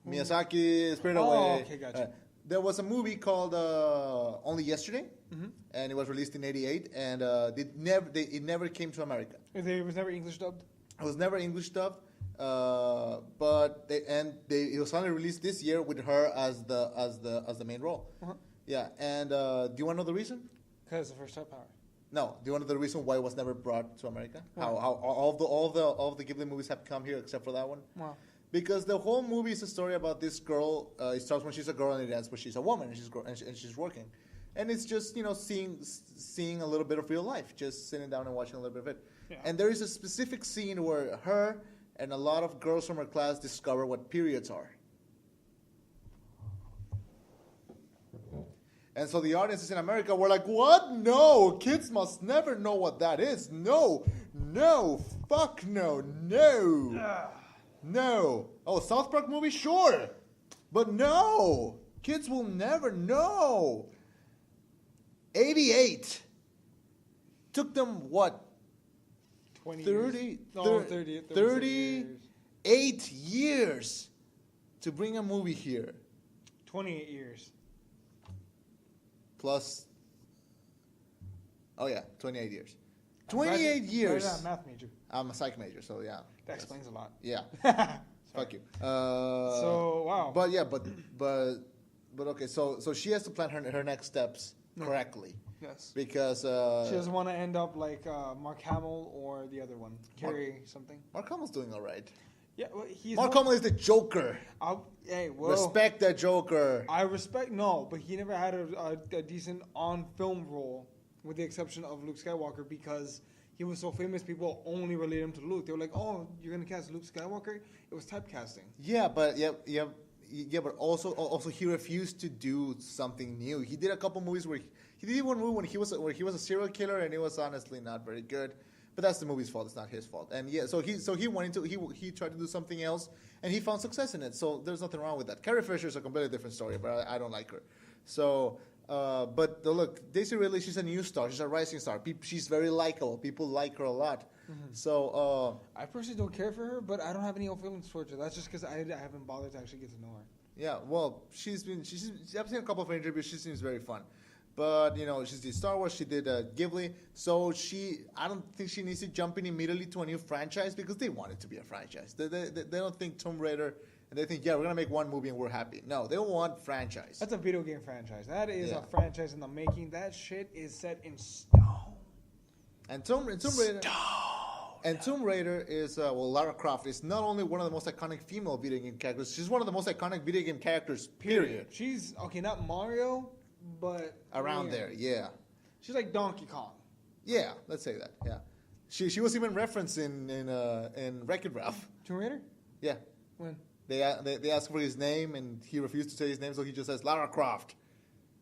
Speaker 1: Miyazaki, Spirit Away.
Speaker 2: Okay, gotcha.
Speaker 1: There was a movie called Only Yesterday, and it was released in '88, and it never came to America.
Speaker 2: It was never English dubbed?
Speaker 1: It was never English dubbed, but it was finally released this year with her as the main role.
Speaker 2: Uh-huh.
Speaker 1: Yeah, and do you want to know the reason?
Speaker 2: Because of her star power.
Speaker 1: No. Do you want to know the reason why it was never brought to America? Wow. How all the Ghibli movies have come here except for that one?
Speaker 2: Wow.
Speaker 1: Because the whole movie is a story about this girl. It starts when she's a girl and it ends when she's a woman and she's working, and it's just seeing a little bit of real life, just sitting down and watching a little bit of it. Yeah. And there is a specific scene where her and a lot of girls from her class discover what periods are. And so the audiences in America were like, "What? No, kids must never know what that is. No, fuck no. No. Oh, South Park movie? Sure. But no. Kids will never know. 88. took them what?
Speaker 2: 20
Speaker 1: 30,
Speaker 2: years. No, 30.
Speaker 1: 38 years to bring a movie here.
Speaker 2: 28 years.
Speaker 1: Plus, 28 years. 28 years.
Speaker 2: I'm a math major.
Speaker 1: I'm a psych major, so yeah.
Speaker 2: That explains a lot.
Speaker 1: Yeah. Fuck you.
Speaker 2: So, wow.
Speaker 1: But yeah, but okay, so she has to plan her next steps correctly.
Speaker 2: Yes.
Speaker 1: Because
Speaker 2: she doesn't want to end up like Mark Hamill or the other one, Carrie something.
Speaker 1: Mark Hamill's doing all right.
Speaker 2: Yeah, well,
Speaker 1: Mark Hamill is the Joker. Respect that Joker.
Speaker 2: I respect but he never had a decent on-film role, with the exception of Luke Skywalker, because he was so famous. People only related him to Luke. They were like, "Oh, you're gonna cast Luke Skywalker?" It was typecasting.
Speaker 1: Yeah, but but also he refused to do something new. He did a couple movies where he did one movie where he was a serial killer, and it was honestly not very good. But that's the movie's fault. It's not his fault. And yeah, so he wanted to he tried to do something else, and he found success in it. So there's nothing wrong with that. Carrie Fisher is a completely different story, but I don't like her. So, but look, Daisy Ridley, she's a new star. She's a rising star. She's very likable. People like her a lot. Mm-hmm. So
Speaker 2: I personally don't care for her, but I don't have any ill feelings towards her. That's just because I haven't bothered to actually get to know her.
Speaker 1: Yeah, well, I've seen a couple of her interviews. She seems very fun. But, she did Star Wars, she did Ghibli, so I don't think she needs to jump in immediately to a new franchise, because they want it to be a franchise. They don't think Tomb Raider, and they think, we're going to make one movie and we're happy. No, they want franchise.
Speaker 2: That's a video game franchise. That is a franchise in the making. That shit is set in stone.
Speaker 1: And Tomb Raider... And Tomb Raider is, Lara Croft is not only one of the most iconic female video game characters, she's one of the most iconic video game characters, period.
Speaker 2: She's, not Mario... But
Speaker 1: around there, yeah.
Speaker 2: She's like Donkey Kong.
Speaker 1: Yeah, let's say that. Yeah, she was even referenced in Wreck-It Ralph.
Speaker 2: Tomb Raider?
Speaker 1: Yeah.
Speaker 2: When?
Speaker 1: They asked for his name and he refused to say his name, so he just says Lara Croft.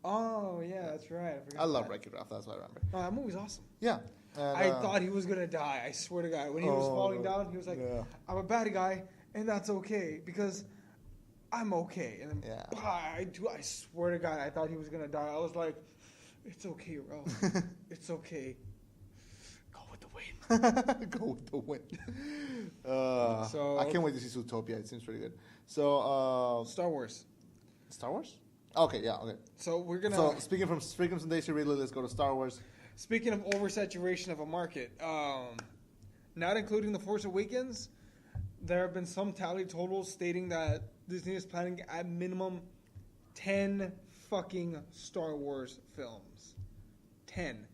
Speaker 2: Oh yeah, that's right.
Speaker 1: I love Wreck-It Ralph. That's what I remember.
Speaker 2: No, that movie's awesome.
Speaker 1: Yeah.
Speaker 2: And, I thought he was gonna die. I swear to God, when he was falling down, he was like, "I'm a bad guy, and that's okay because." I'm okay. And then, I swear to God, I thought he was going to die. I was like, it's okay, Ralph. It's okay. Go with the wind.
Speaker 1: Go with the wind. I can't wait to see Zootopia. It seems pretty good. So,
Speaker 2: Star Wars.
Speaker 1: Star Wars? Okay, yeah, okay.
Speaker 2: So, we're going to...
Speaker 1: So, speaking from Daisy Ridley, let's go to Star Wars.
Speaker 2: Speaking of oversaturation of a market, not including The Force Awakens, there have been some tally totals stating that Disney is planning at minimum 10 fucking Star Wars films. 10.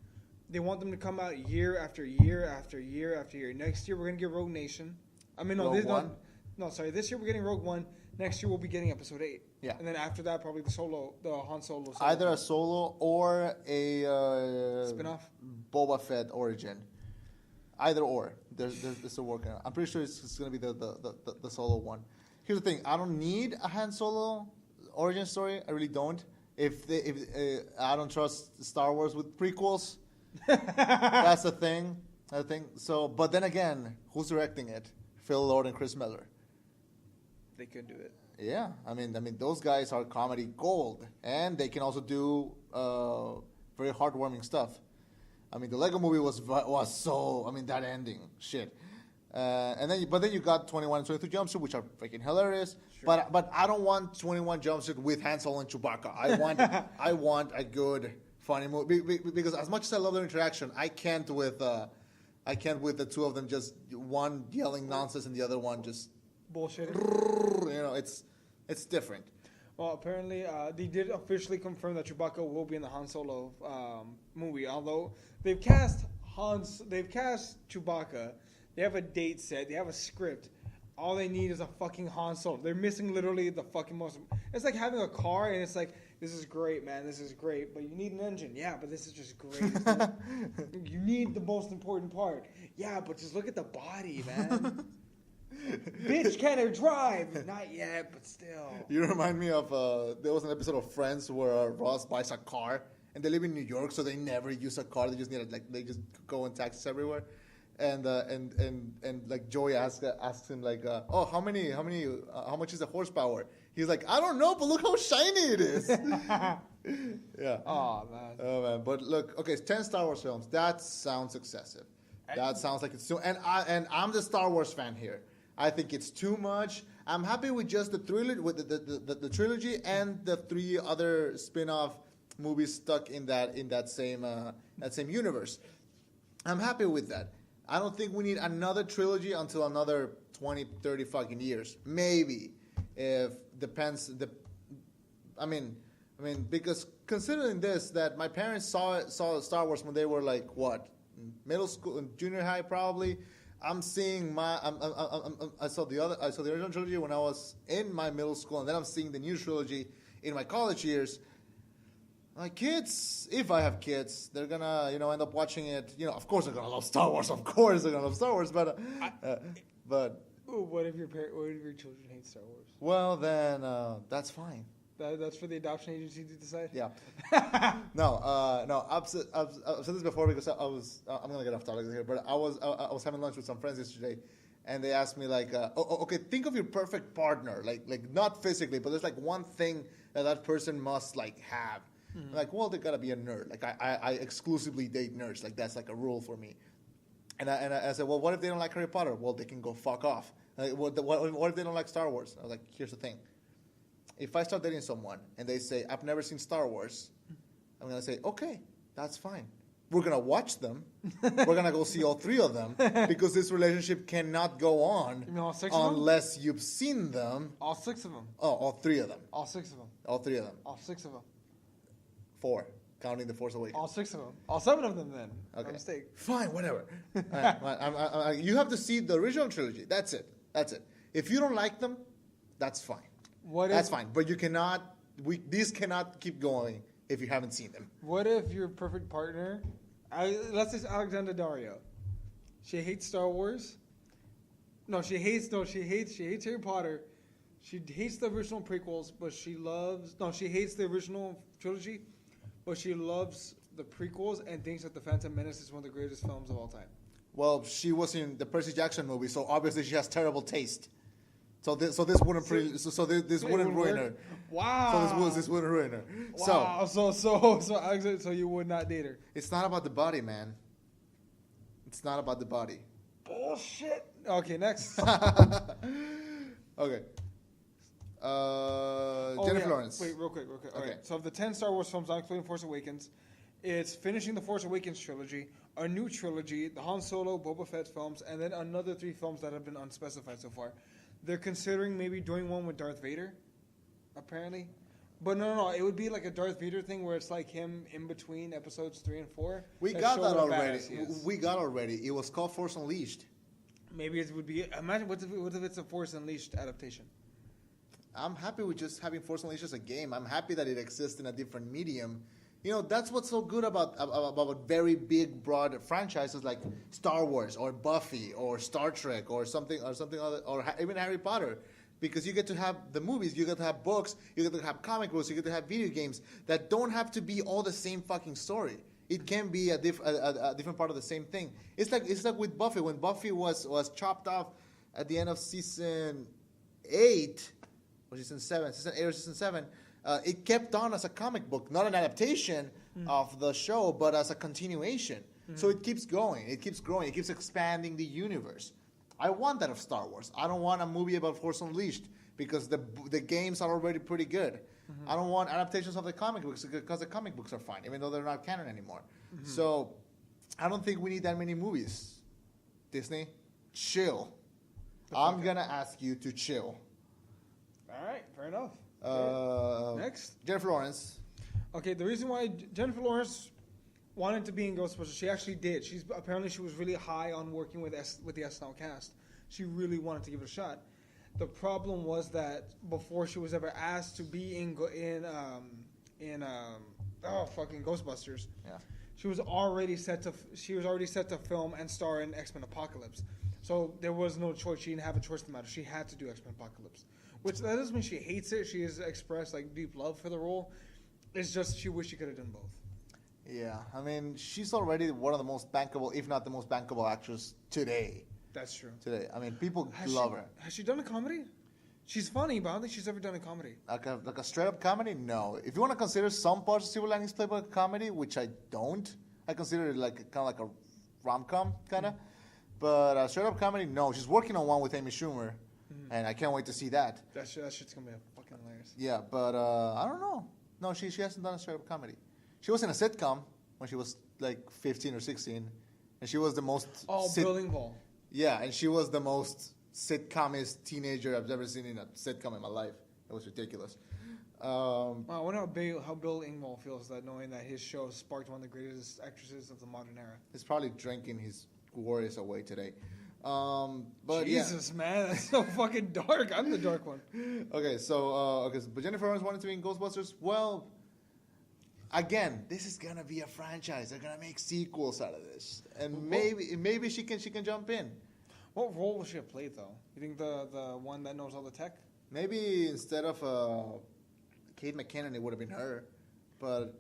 Speaker 2: They want them to come out year after year after year after year. Next year we're going to get Rogue Nation. This year we're getting Rogue One. Next year we'll be getting Episode 8.
Speaker 1: Yeah.
Speaker 2: And then after that probably the Han Solo.
Speaker 1: Either a solo or a
Speaker 2: spin-off?
Speaker 1: Boba Fett origin. Either or. There's still working on. I'm pretty sure it's going to be the solo one. Here's the thing: I don't need a Han Solo origin story. I really don't. If I don't trust Star Wars with prequels, that's the thing. So, but then again, who's directing it? Phil Lord and Chris Miller.
Speaker 2: They could do it.
Speaker 1: Yeah, I mean, those guys are comedy gold, and they can also do very heartwarming stuff. I mean, the Lego Movie was so. I mean, that ending, shit. But then you got 21 and 22 Jump Street, which are freaking hilarious. Sure. But I don't want 21 Jump Street with Han Solo and Chewbacca. I want a good, funny movie because as much as I love their interaction, I can't with the two of them just one yelling nonsense and the other one just
Speaker 2: bullshit.
Speaker 1: It's different.
Speaker 2: Well, apparently they did officially confirm that Chewbacca will be in the Han Solo movie. Although they've cast Chewbacca. They have a date set. They have a script. All they need is a fucking Han Solo. They're missing literally the fucking most. It's like having a car, and it's like, this is great, man. This is great, but you need an engine. Yeah, but this is just great. You need the most important part. Yeah, but just look at the body, man. Bitch, can it drive? Not yet, but still.
Speaker 1: You remind me of there was an episode of Friends where Ross buys a car, and they live in New York, so they never use a car. They just need they just go in taxis everywhere. And like Joey asks him like, how much is the horsepower? He's like, I don't know, but look how shiny it is. Yeah.
Speaker 2: Oh man.
Speaker 1: Oh man. But look, okay, 10 Star Wars films. That sounds excessive. That sounds like it's too. And I'm the Star Wars fan here. I think it's too much. I'm happy with just the trilogy, with the trilogy and the 3 other spin-off movies stuck in that same universe. I'm happy with that. I don't think we need another trilogy until another 20, 30 fucking years. Maybe. If depends I mean because considering this, that my parents saw Star Wars when they were like what? Middle school, junior high probably. I saw the original trilogy when I was in my middle school, and then I'm seeing the new trilogy in my college years. My kids, if I have kids, they're gonna end up watching it. Of course they're gonna love Star Wars. Of course they're gonna love Star Wars. But
Speaker 2: what if your children hate Star Wars?
Speaker 1: Well, then that's fine.
Speaker 2: That's for the adoption agency to decide.
Speaker 1: Yeah. No. I've said this before because I'm gonna get off topic here, but I was having lunch with some friends yesterday, and they asked me like, okay, think of your perfect partner, like not physically, but there's like one thing that person must like have. Mm-hmm. Like, well, they gotta be a nerd. Like I exclusively date nerds. Like that's like a rule for me. And I said, well, what if they don't like Harry Potter? Well, they can go fuck off. Like, what if they don't like Star Wars? I was like, here's the thing. If I start dating someone and they say, I've never seen Star Wars, I'm going to say, okay, that's fine. We're going to watch them. We're going to go see all 3 of them because this relationship cannot go on unless you've seen them.
Speaker 2: All 6 of them.
Speaker 1: Oh, all 3 of them.
Speaker 2: All 6 of them.
Speaker 1: All 3 of them.
Speaker 2: All 6 of them.
Speaker 1: 4, counting The Force Awakens.
Speaker 2: All 6 of them. All 7 of them then.
Speaker 1: Okay.
Speaker 2: No mistake.
Speaker 1: Fine, whatever. You have to see the original trilogy. That's it. If you don't like them, that's fine. That's fine, but you cannot. These cannot keep going if you haven't seen them.
Speaker 2: What if your perfect partner, let's say Alexandra Dario, she hates Star Wars. She hates Harry Potter. She hates the original prequels, but she hates the original trilogy, but she loves the prequels and thinks that The Phantom Menace is one of the greatest films of all time.
Speaker 1: Well, she was in the Percy Jackson movie, so obviously she has terrible taste. So this wouldn't ruin her.
Speaker 2: Wow.
Speaker 1: So this wouldn't ruin her.
Speaker 2: Wow. So you would not date her.
Speaker 1: It's not about the body, man. It's not about the body.
Speaker 2: Bullshit. Okay, next.
Speaker 1: Okay. Jennifer Lawrence.
Speaker 2: Wait, real quick.
Speaker 1: Okay.
Speaker 2: All right. So of the 10 Star Wars films, not including Force Awakens, it's finishing the Force Awakens trilogy, a new trilogy, the Han Solo, Boba Fett films, and then another 3 films that have been unspecified so far. They're considering maybe doing one with Darth Vader, apparently. But no. It would be like a Darth Vader thing where it's like him in between episodes 3 and 4.
Speaker 1: We got that already. It was called Force Unleashed.
Speaker 2: Maybe it would be. Imagine what if it's a Force Unleashed adaptation?
Speaker 1: I'm happy with just having Force Unleashed as a game. I'm happy that it exists in a different medium. That's what's so good about very big, broad franchises like Star Wars or Buffy or Star Trek or something other, or even Harry Potter, because you get to have the movies, you get to have books, you get to have comic books, you get to have video games that don't have to be all the same fucking story. It can be a different part of the same thing. It's like with Buffy. When Buffy was chopped off at the end of season 8 or season 7, season 8 or season 7. It kept on as a comic book, not an adaptation of the show, but as a continuation. Mm-hmm. So it keeps going. It keeps growing. It keeps expanding the universe. I want that of Star Wars. I don't want a movie about Force Unleashed because the games are already pretty good. Mm-hmm. I don't want adaptations of the comic books because the comic books are fine, even though they're not canon anymore. Mm-hmm. So I don't think we need that many movies. Disney, chill. I'm going to ask you to chill.
Speaker 2: All right, fair enough.
Speaker 1: Next, Jennifer Lawrence.
Speaker 2: Okay, the reason why Jennifer Lawrence wanted to be in Ghostbusters, she actually did. She was really high on working with the SNL cast. She really wanted to give it a shot. The problem was that before she was ever asked to be in Ghostbusters,
Speaker 1: yeah,
Speaker 2: she was already set to film and star in X-Men Apocalypse. So there was no choice. She didn't have a choice in the matter. She had to do X-Men Apocalypse. Which that doesn't mean she hates it. She has expressed like deep love for the role. It's just she wished she could have done both.
Speaker 1: Yeah, I mean, she's already one of the most bankable, if not the most bankable actress today.
Speaker 2: That's true.
Speaker 1: Today, I mean, people love her.
Speaker 2: Has she done a comedy? She's funny, but I don't think she's ever done a comedy.
Speaker 1: Like a straight up comedy? No. If you want to consider some parts of Silver Linings Playbook a comedy, which I don't, I consider it like kind of like a rom-com kind of. But straight up comedy, no. She's working on one with Amy Schumer, and I can't wait to see that.
Speaker 2: That shit's gonna be fucking hilarious.
Speaker 1: Yeah, but I don't know. No, she hasn't done a straight up comedy. She was in a sitcom when she was like 15 or 16, and she was the most.
Speaker 2: Bill Engvall.
Speaker 1: Yeah, and she was the most sitcomist teenager I've ever seen in a sitcom in my life. It was ridiculous.
Speaker 2: I wonder how Bill Engvall feels that knowing that his show sparked one of the greatest actresses of the modern era.
Speaker 1: He's probably drinking his worries away today. But
Speaker 2: Jesus, man, that's so fucking dark. I'm the dark one.
Speaker 1: Okay, so but Jennifer Lawrence wanted to be in Ghostbusters. Well, again, this is gonna be a franchise. They're gonna make sequels out of this, and maybe she can jump in.
Speaker 2: What role will she have played, though? You think the one that knows all the tech?
Speaker 1: Maybe instead of Kate McKinnon, it would have been her. But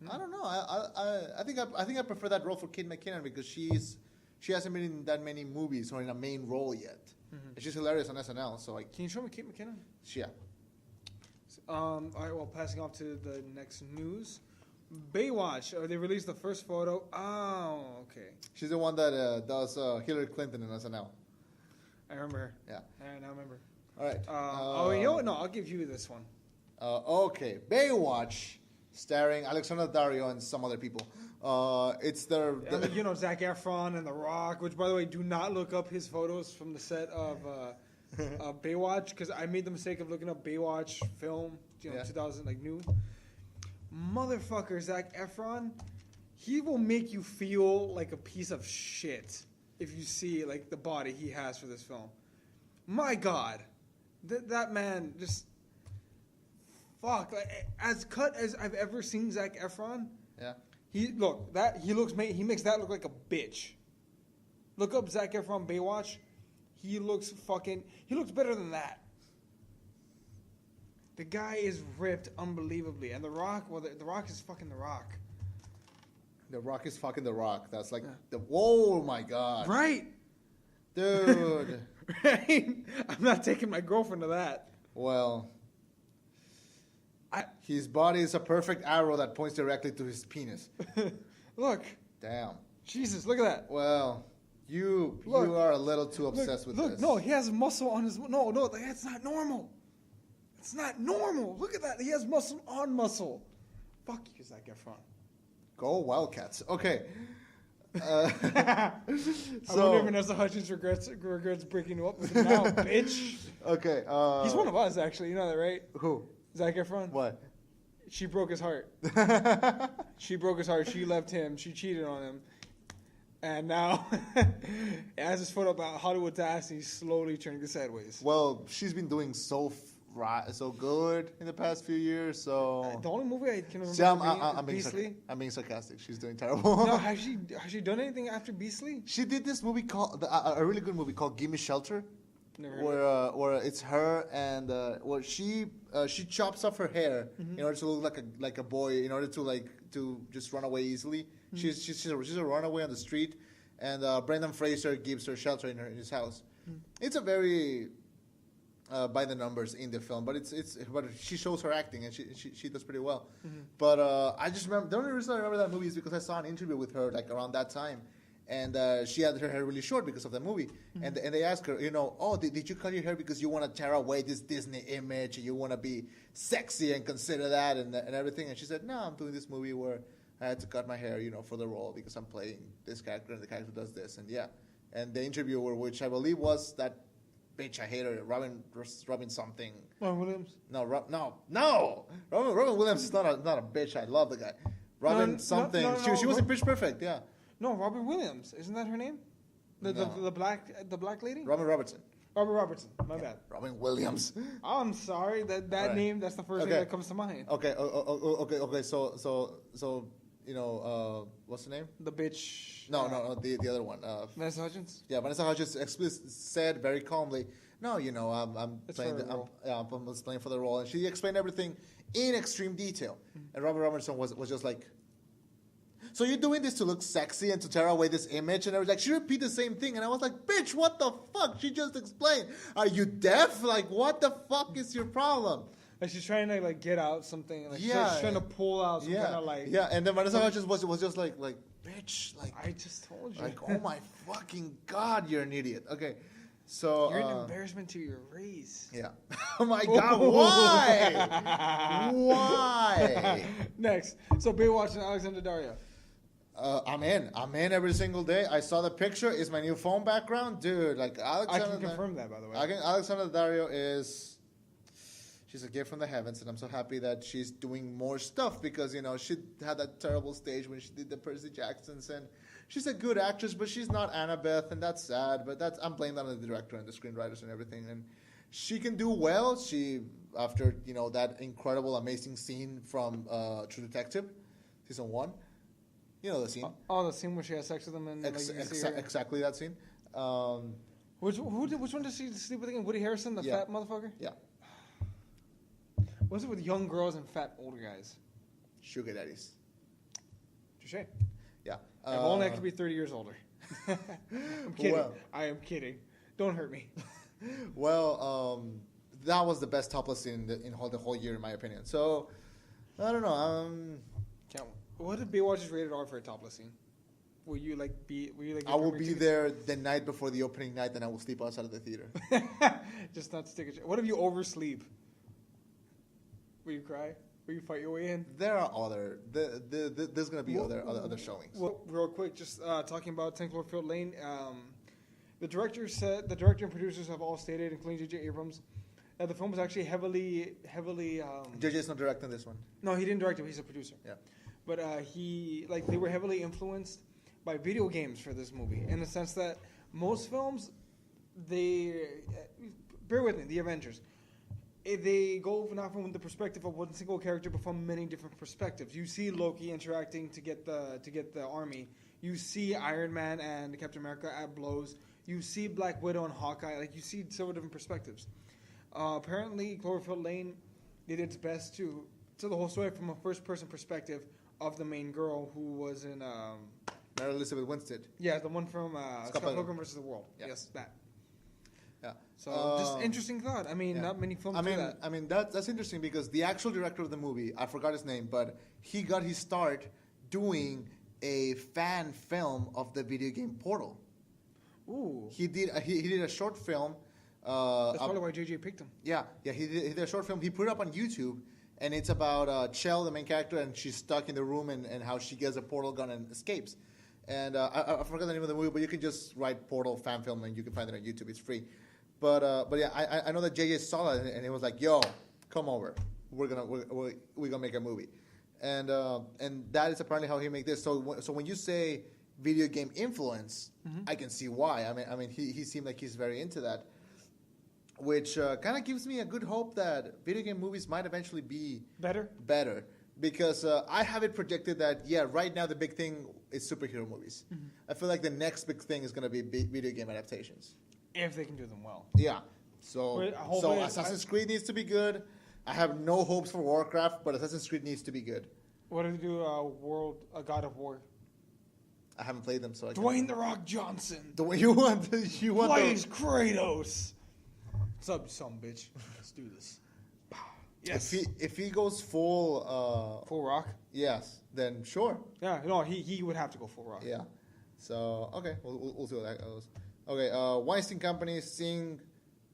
Speaker 1: I don't know. I think I prefer that role for Kate McKinnon because she hasn't been in that many movies or in a main role yet. Mm-hmm. And she's hilarious on SNL. So
Speaker 2: can you show me Kate McKinnon?
Speaker 1: Yeah.
Speaker 2: All right. Well, passing off to the next news. Baywatch. They released the first photo. Oh, okay.
Speaker 1: She's the one that does Hillary Clinton in SNL.
Speaker 2: I remember her.
Speaker 1: Yeah.
Speaker 2: I remember.
Speaker 1: All right.
Speaker 2: You know what? No, I'll give you this one.
Speaker 1: Okay. Baywatch, starring Alexandra Dario and some other people. It's
Speaker 2: Zac Efron and The Rock, which, by the way, do not look up his photos from the set of Baywatch, because I made the mistake of looking up Baywatch film, 2000, like new. Motherfucker, Zac Efron, he will make you feel like a piece of shit if you see like the body he has for this film. My God, that man just fuck. Like, as cut as I've ever seen Zac Efron.
Speaker 1: Yeah.
Speaker 2: He makes that look like a bitch. Look up Zac Efron Baywatch. He looks better than that. The guy is ripped unbelievably. And The Rock, The Rock is fucking The Rock.
Speaker 1: The Rock is fucking The Rock. That's like whoa, my God.
Speaker 2: Right.
Speaker 1: Dude.
Speaker 2: Right? I'm not taking my girlfriend to that.
Speaker 1: Well, his body is a perfect arrow that points directly to his penis.
Speaker 2: Look.
Speaker 1: Damn.
Speaker 2: Jesus, look at that.
Speaker 1: Well, you are a little too obsessed with this.
Speaker 2: No, he has muscle on his... No, that's not normal. It's not normal. Look at that. He has muscle on muscle. Fuck you, Zac Efron.
Speaker 1: Go Wildcats. Okay.
Speaker 2: I wonder if Vanessa Hudgens regrets breaking up with him now, bitch.
Speaker 1: Okay.
Speaker 2: He's one of us, actually. You know that, right?
Speaker 1: Who?
Speaker 2: Zac Efron.
Speaker 1: What?
Speaker 2: She broke his heart. She broke his heart. She left him. She cheated on him. And now, as his foot about Hollywood's ass, he's slowly turning it sideways.
Speaker 1: Well, she's been doing so good in the past few years. So
Speaker 2: the only movie I can remember Beastly.
Speaker 1: I'm being sarcastic. She's doing terrible.
Speaker 2: No, has she done anything after Beastly?
Speaker 1: She did this movie called a really good movie called Gimme Shelter.
Speaker 2: Never heard
Speaker 1: where it's her and she chops off her hair in order to look like a boy, in order to just run away easily. She's a runaway on the street, and Brendan Fraser gives her shelter in his house. It's a very by the numbers in the film, but but she shows her acting and she does pretty well. But I just remember, the only reason I remember that movie is because I saw an interview with her like around that time. And she had her hair really short because of the movie. And they asked her, did you cut your hair because you want to tear away this Disney image and you want to be sexy and consider that and everything? And she said, no, I'm doing this movie where I had to cut my hair, for the role because I'm playing this character and the character does this. And yeah. And the interviewer, which I believe was that bitch, I hate her, Robin something.
Speaker 2: Robin Williams?
Speaker 1: No. Robin Williams is not a bitch. I love the guy. Robin something. She was in Pitch Perfect, yeah.
Speaker 2: No, Robin Williams. Isn't that her name? The black lady?
Speaker 1: Robin Robertson.
Speaker 2: Robin Robertson. My bad.
Speaker 1: Robin Williams.
Speaker 2: I'm sorry. That right. Name. That's the first name that comes to mind.
Speaker 1: Okay. Okay. So what's the name?
Speaker 2: The bitch.
Speaker 1: No. The other one.
Speaker 2: Vanessa Hudgens.
Speaker 1: Yeah, Vanessa Hudgens said very calmly, "No, I'm playing. I'm playing for the role," and she explained everything in extreme detail. And Robin Robertson was just like. so you're doing this to look sexy and to tear away this image. And I was like, she repeat the same thing. And I was like, bitch, what the fuck? She just explained. Are you deaf? Like, what the fuck is your problem?
Speaker 2: Like she's trying to like get out something. Like she's trying to pull out some kind of like.
Speaker 1: Yeah, and then Vanessa was just like, bitch, like.
Speaker 2: I just told you.
Speaker 1: Like, oh my fucking God, you're an idiot. Okay. So
Speaker 2: you're an embarrassment to your race.
Speaker 1: Yeah. Oh my God, why? Why?
Speaker 2: Next. So Baywatch and Alexander Dario.
Speaker 1: I'm in every single day. I saw the picture. It's my new phone background. Dude, like Alexander.
Speaker 2: I can confirm that, by the way.
Speaker 1: Alexander Dario she's a gift from the heavens, and I'm so happy that she's doing more stuff because, you know, she had that terrible stage when she did the Percy Jacksons, and she's a good actress, but she's not Annabeth, and that's sad, but I'm blaming that on the director and the screenwriters and everything, and she can do well. She, after, you know, that incredible, amazing scene from True Detective, season 1, you know the scene.
Speaker 2: The scene where she has sex with him and
Speaker 1: exactly that scene.
Speaker 2: Which one does she sleep with again? Woody Harrelson, the fat motherfucker?
Speaker 1: Yeah.
Speaker 2: What's it with young girls and fat older guys?
Speaker 1: Sugar daddies.
Speaker 2: Touché.
Speaker 1: Yeah.
Speaker 2: If only I could be 30 years older. I'm kidding. Well, I am kidding. Don't hurt me.
Speaker 1: Well, that was the best topless scene in the whole year, in my opinion. So, I don't know.
Speaker 2: What if Baywatch is rated R for a topless scene? Will you be?
Speaker 1: I will be there the night before the opening night, and I will sleep outside of the theater.
Speaker 2: Just not to take a shit. What if you oversleep? Will you cry? Will you fight your way in?
Speaker 1: There are other. There's gonna be other showings.
Speaker 2: Well, real quick, just talking about 10 Cloverfield Lane. The director and producers have all stated, including J.J. Abrams, that the film was actually heavily.
Speaker 1: JJ's not directing this one.
Speaker 2: No, he didn't direct it. He's a producer.
Speaker 1: Yeah.
Speaker 2: But they were heavily influenced by video games for this movie, in the sense that most films, bear with me, the Avengers. They go not from the perspective of one single character, but from many different perspectives. You see Loki interacting to get the army. You see Iron Man and Captain America at blows. You see Black Widow and Hawkeye. Like, you see several different perspectives. Apparently, Cloverfield Lane did its best to tell the whole story from a first-person perspective of the main girl, who was in
Speaker 1: Mary Elizabeth Winstead.
Speaker 2: Yeah, the one from Scott Pilgrim vs. the World. Yeah. Yes, that.
Speaker 1: Yeah.
Speaker 2: So just interesting thought. I mean, not many films do that.
Speaker 1: I mean, that's interesting because the actual director of the movie, I forgot his name, but he got his start doing a fan film of the video game Portal.
Speaker 2: Ooh.
Speaker 1: He did a short film.
Speaker 2: That's probably why JJ picked him.
Speaker 1: Yeah. He did a short film. He put it up on YouTube, and it's about Chell, the main character, and she's stuck in the room and how she gets a portal gun and escapes. And I forgot the name of the movie, but you can just write Portal fan film and you can find it on YouTube. It's free. But yeah, I know that JJ saw that and he was like, "Yo, come over. We're gonna make a movie," and that is apparently how he made this. So when you say video game influence, I can see why. I mean he seemed like he's very into that, which kind of gives me a good hope that video game movies might eventually be better. Because I have it projected that, right now the big thing is superhero movies. Mm-hmm. I feel like the next big thing is going to be video game adaptations.
Speaker 2: If they can do them well.
Speaker 1: Yeah. So Assassin's Creed needs to be good. I have no hopes for Warcraft, but Assassin's Creed needs to be good.
Speaker 2: What if they do a God of War?
Speaker 1: I haven't played them, so I
Speaker 2: Dwayne "The Rock" Johnson.
Speaker 1: The way you want
Speaker 2: plays Kratos. What's up, you son bitch? Let's do this. Yes.
Speaker 1: If he goes full
Speaker 2: Rock,
Speaker 1: yes, then sure.
Speaker 2: Yeah, no, he would have to go full Rock.
Speaker 1: Yeah. So okay, we'll see what that goes. Okay, Weinstein Company Sing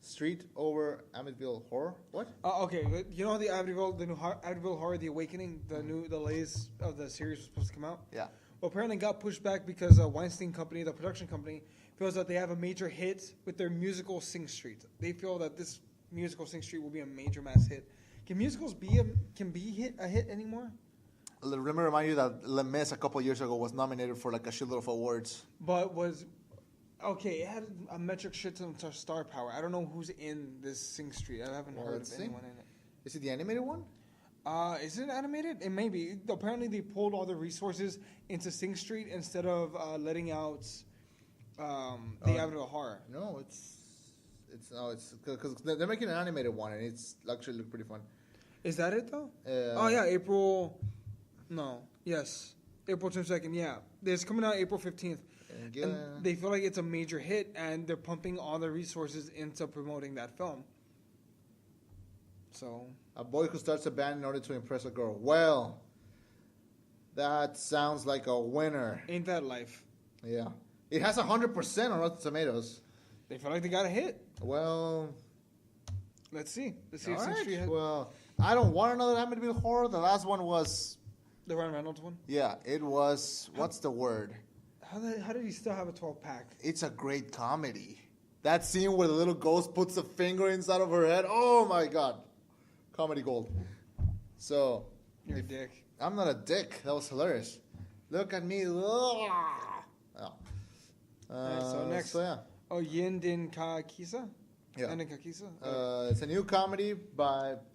Speaker 1: Street over Amityville Horror. What?
Speaker 2: Okay, you know the new Amityville Horror, The Awakening, the latest of the series was supposed to come out.
Speaker 1: Yeah.
Speaker 2: Well, apparently got pushed back because Weinstein Company, the production company, feels that they have a major hit with their musical Sing Street. They feel that this musical Sing Street will be a major mass hit. Can musicals be a hit anymore?
Speaker 1: Let me remind you that Les Mis a couple of years ago was nominated for like a shitload of awards.
Speaker 2: But it had a metric shit ton of star power. I don't know who's in this Sing Street. I haven't heard of anyone in it.
Speaker 1: Is it the animated one?
Speaker 2: Is it animated? It may be. Apparently, they pulled all the resources into Sing Street instead of letting out the Amityville Horror.
Speaker 1: No, it's because they're making an animated one and it's actually look pretty fun.
Speaker 2: Is that it though? Oh yeah, April. No. Yes. April 22nd, yeah. It's coming out April 15th. And they feel like it's a major hit, and they're pumping all their resources into promoting that film. So...
Speaker 1: A boy who starts a band in order to impress a girl. Well, that sounds like a winner.
Speaker 2: Ain't that life?
Speaker 1: Yeah. It has 100% on Rotten Tomatoes.
Speaker 2: They feel like they got a hit.
Speaker 1: Well...
Speaker 2: Let's see. Let's see
Speaker 1: all
Speaker 2: if
Speaker 1: right.
Speaker 2: Street
Speaker 1: Well, I don't want another Amityville Horror. The last one was...
Speaker 2: The Ryan Reynolds one?
Speaker 1: Yeah, it was... What's the word?
Speaker 2: How did he still have a 12-pack?
Speaker 1: It's a great comedy. That scene where the little ghost puts a finger inside of her head. Oh, my God. Comedy gold. So...
Speaker 2: You're a dick.
Speaker 1: I'm not a dick. That was hilarious. Look at me. Oh.
Speaker 2: So next.
Speaker 1: So, yeah.
Speaker 2: Oh, Yin Din Ka Kisa?
Speaker 1: Yeah.
Speaker 2: Yin Din Ka Kisa?
Speaker 1: It's a new comedy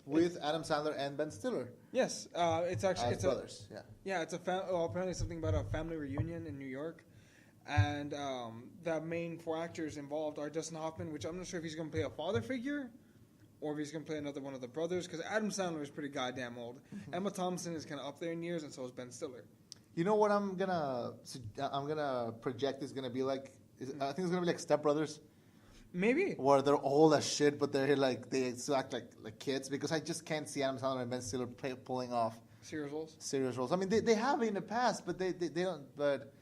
Speaker 1: with Adam Sandler and Ben Stiller.
Speaker 2: Yes. It's actually...
Speaker 1: It's brothers. Yeah.
Speaker 2: Yeah, it's apparently something about a family reunion in New York. And the main 4 actors involved are Dustin Hoffman, which I'm not sure if he's going to play a father figure or if he's going to play another one of the brothers, because Adam Sandler is pretty goddamn old. Mm-hmm. Emma Thompson is kind of up there in years, and so is Ben Stiller.
Speaker 1: You know what I'm gonna project is gonna be like? I think it's gonna be like Step Brothers.
Speaker 2: Maybe.
Speaker 1: Where they're old as shit, but they're like they still act like kids, because I just can't see Adam Sandler and Ben Stiller pulling off
Speaker 2: serious roles.
Speaker 1: I mean, they have it in the past, but they don't. But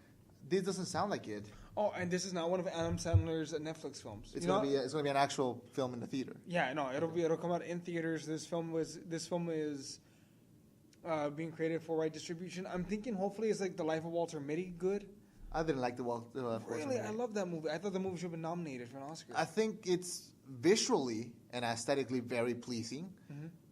Speaker 1: this doesn't sound like it.
Speaker 2: Oh, and this is not one of Adam Sandler's Netflix films.
Speaker 1: It's gonna be an actual film in the theater.
Speaker 2: Yeah, no, it'll come out in theaters. This film is being created for wide distribution. I'm thinking hopefully it's like The Life of Walter Mitty. Good.
Speaker 1: I didn't like the Walter.
Speaker 2: Really, I love that movie. I thought the movie should have been nominated for an Oscar.
Speaker 1: I think it's visually and aesthetically very pleasing,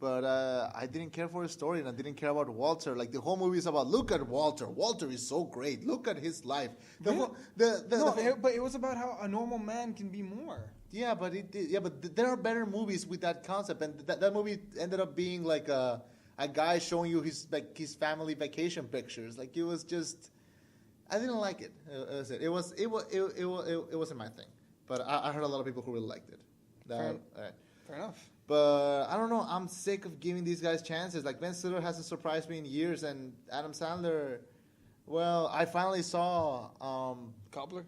Speaker 1: but I didn't care for his story, and I didn't care about Walter. Like, the whole movie is about, look at Walter. Walter is so great. Look at his life.
Speaker 2: But it was about how a normal man can be more.
Speaker 1: Yeah, but there are better movies with that concept, and that movie ended up being like a guy showing you his family vacation pictures. Like, it was just, I didn't like it. It wasn't my thing. But I heard a lot of people who really liked it.
Speaker 2: Fair enough.
Speaker 1: But I don't know. I'm sick of giving these guys chances. Like, Ben Stiller hasn't surprised me in years, and Adam Sandler. Well, I finally saw
Speaker 2: Cobbler.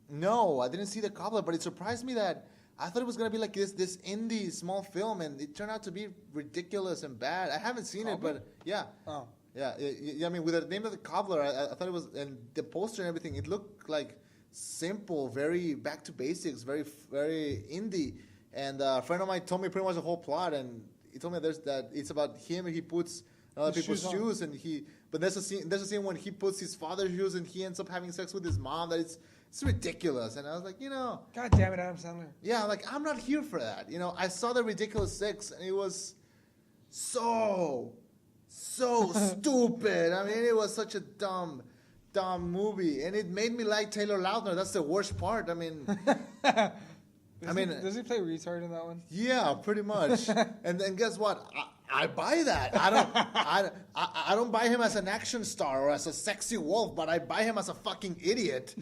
Speaker 1: No, I didn't see the Cobbler, but it surprised me that I thought it was gonna be like this indie small film, and it turned out to be ridiculous and bad. I haven't seen
Speaker 2: Cobbler?
Speaker 1: it, but yeah.
Speaker 2: Oh.
Speaker 1: Yeah, I mean, with the name of the Cobbler, I thought it was, and the poster and everything, it looked like simple, very back to basics, very very indie. And a friend of mine told me pretty much the whole plot, and he told me that it's about him, and he puts other people's shoes, and but there's a scene when he puts his father's shoes, and he ends up having sex with his mom. That it's ridiculous. And I was like,
Speaker 2: God damn it, Adam Sandler.
Speaker 1: Yeah, like, I'm not here for that. I saw the Ridiculous Six, and it was so stupid. I mean, it was such a dumb movie, and it made me like Taylor Lautner. That's the worst part. I mean,
Speaker 2: does he play retard in that one?
Speaker 1: Yeah, pretty much. And then guess what? I buy that. I don't buy him as an action star or as a sexy wolf, but I buy him as a fucking idiot.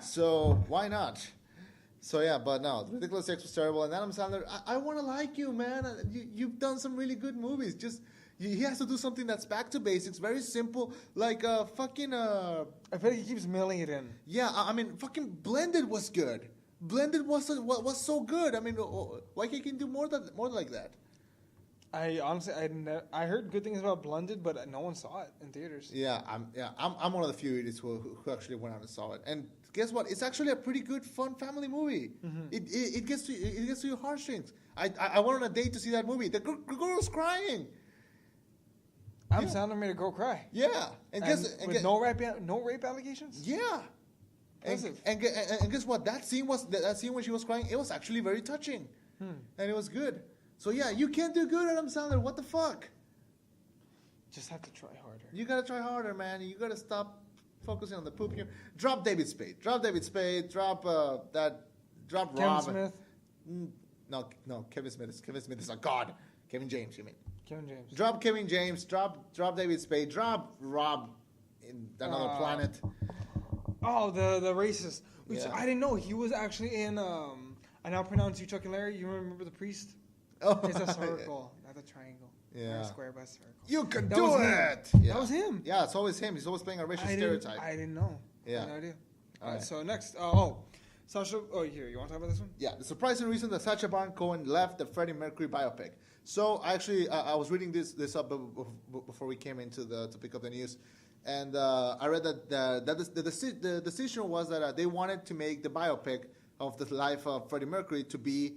Speaker 1: So why not? So yeah, but no, Ridiculous Six was terrible. And Adam Sandler, I want to like you, man. You've done some really good movies. Just he has to do something that's back to basics, very simple, like fucking.
Speaker 2: I feel like he keeps mailing it in.
Speaker 1: Yeah, I mean, fucking Blended was good. Blended was so good. I mean, why can't he do more like that?
Speaker 2: I honestly, I heard good things about Blended, but no one saw it in theaters.
Speaker 1: Yeah, I'm one of the few idiots who actually went out and saw it. And guess what? It's actually a pretty good, fun family movie. Mm-hmm. It gets to your heartstrings. I went on a date to see that movie. The girl's crying.
Speaker 2: Adam Sandler made a girl cry.
Speaker 1: Yeah,
Speaker 2: no rape allegations.
Speaker 1: Yeah. And guess what? That scene when she was crying, it was actually very touching, and it was good. So yeah, you can't do good, Adam Sandler. What the fuck?
Speaker 2: Just have to try harder.
Speaker 1: You gotta try harder, man. You gotta stop focusing on the poop here. Drop David Spade. Drop Rob.
Speaker 2: Kevin Smith.
Speaker 1: No. Kevin Smith is a god. Kevin James, you mean?
Speaker 2: Kevin James.
Speaker 1: Drop Kevin James. Drop David Spade. Drop Rob in another planet.
Speaker 2: Oh, the racist. Which I didn't know. He was actually in, I now pronounce you Chuck and Larry. You remember the priest?
Speaker 1: Oh.
Speaker 2: It's a circle, not a triangle.
Speaker 1: Yeah.
Speaker 2: Square by circle.
Speaker 1: You can
Speaker 2: That
Speaker 1: do
Speaker 2: was him.
Speaker 1: it. Yeah.
Speaker 2: That was him.
Speaker 1: Yeah, it's always him. He's always playing a racial stereotype.
Speaker 2: I didn't know.
Speaker 1: Yeah.
Speaker 2: I had no idea.
Speaker 1: All
Speaker 2: All right.
Speaker 1: right.
Speaker 2: So next, Sasha. Oh, here. You want to talk about this one?
Speaker 1: Yeah, the surprising reason that Sacha Baron Cohen left the Freddie Mercury biopic. So actually, I was reading this up before we came into to pick up the news, and I read that the decision was that they wanted to make the biopic of the life of Freddie Mercury to be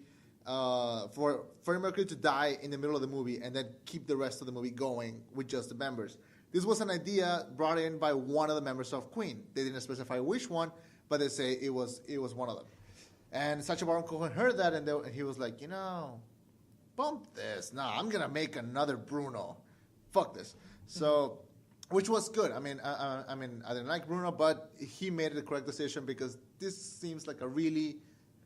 Speaker 1: for Freddie Mercury to die in the middle of the movie and then keep the rest of the movie going with just the members. This was an idea brought in by one of the members of Queen. They didn't specify which one, but they say it was one of them. And Sacha Baron Cohen heard that, and he was like, bump this. Nah, I'm gonna make another Bruno. Fuck this. So, which was good. I mean, I didn't like Bruno, but he made the correct decision because this seems like a really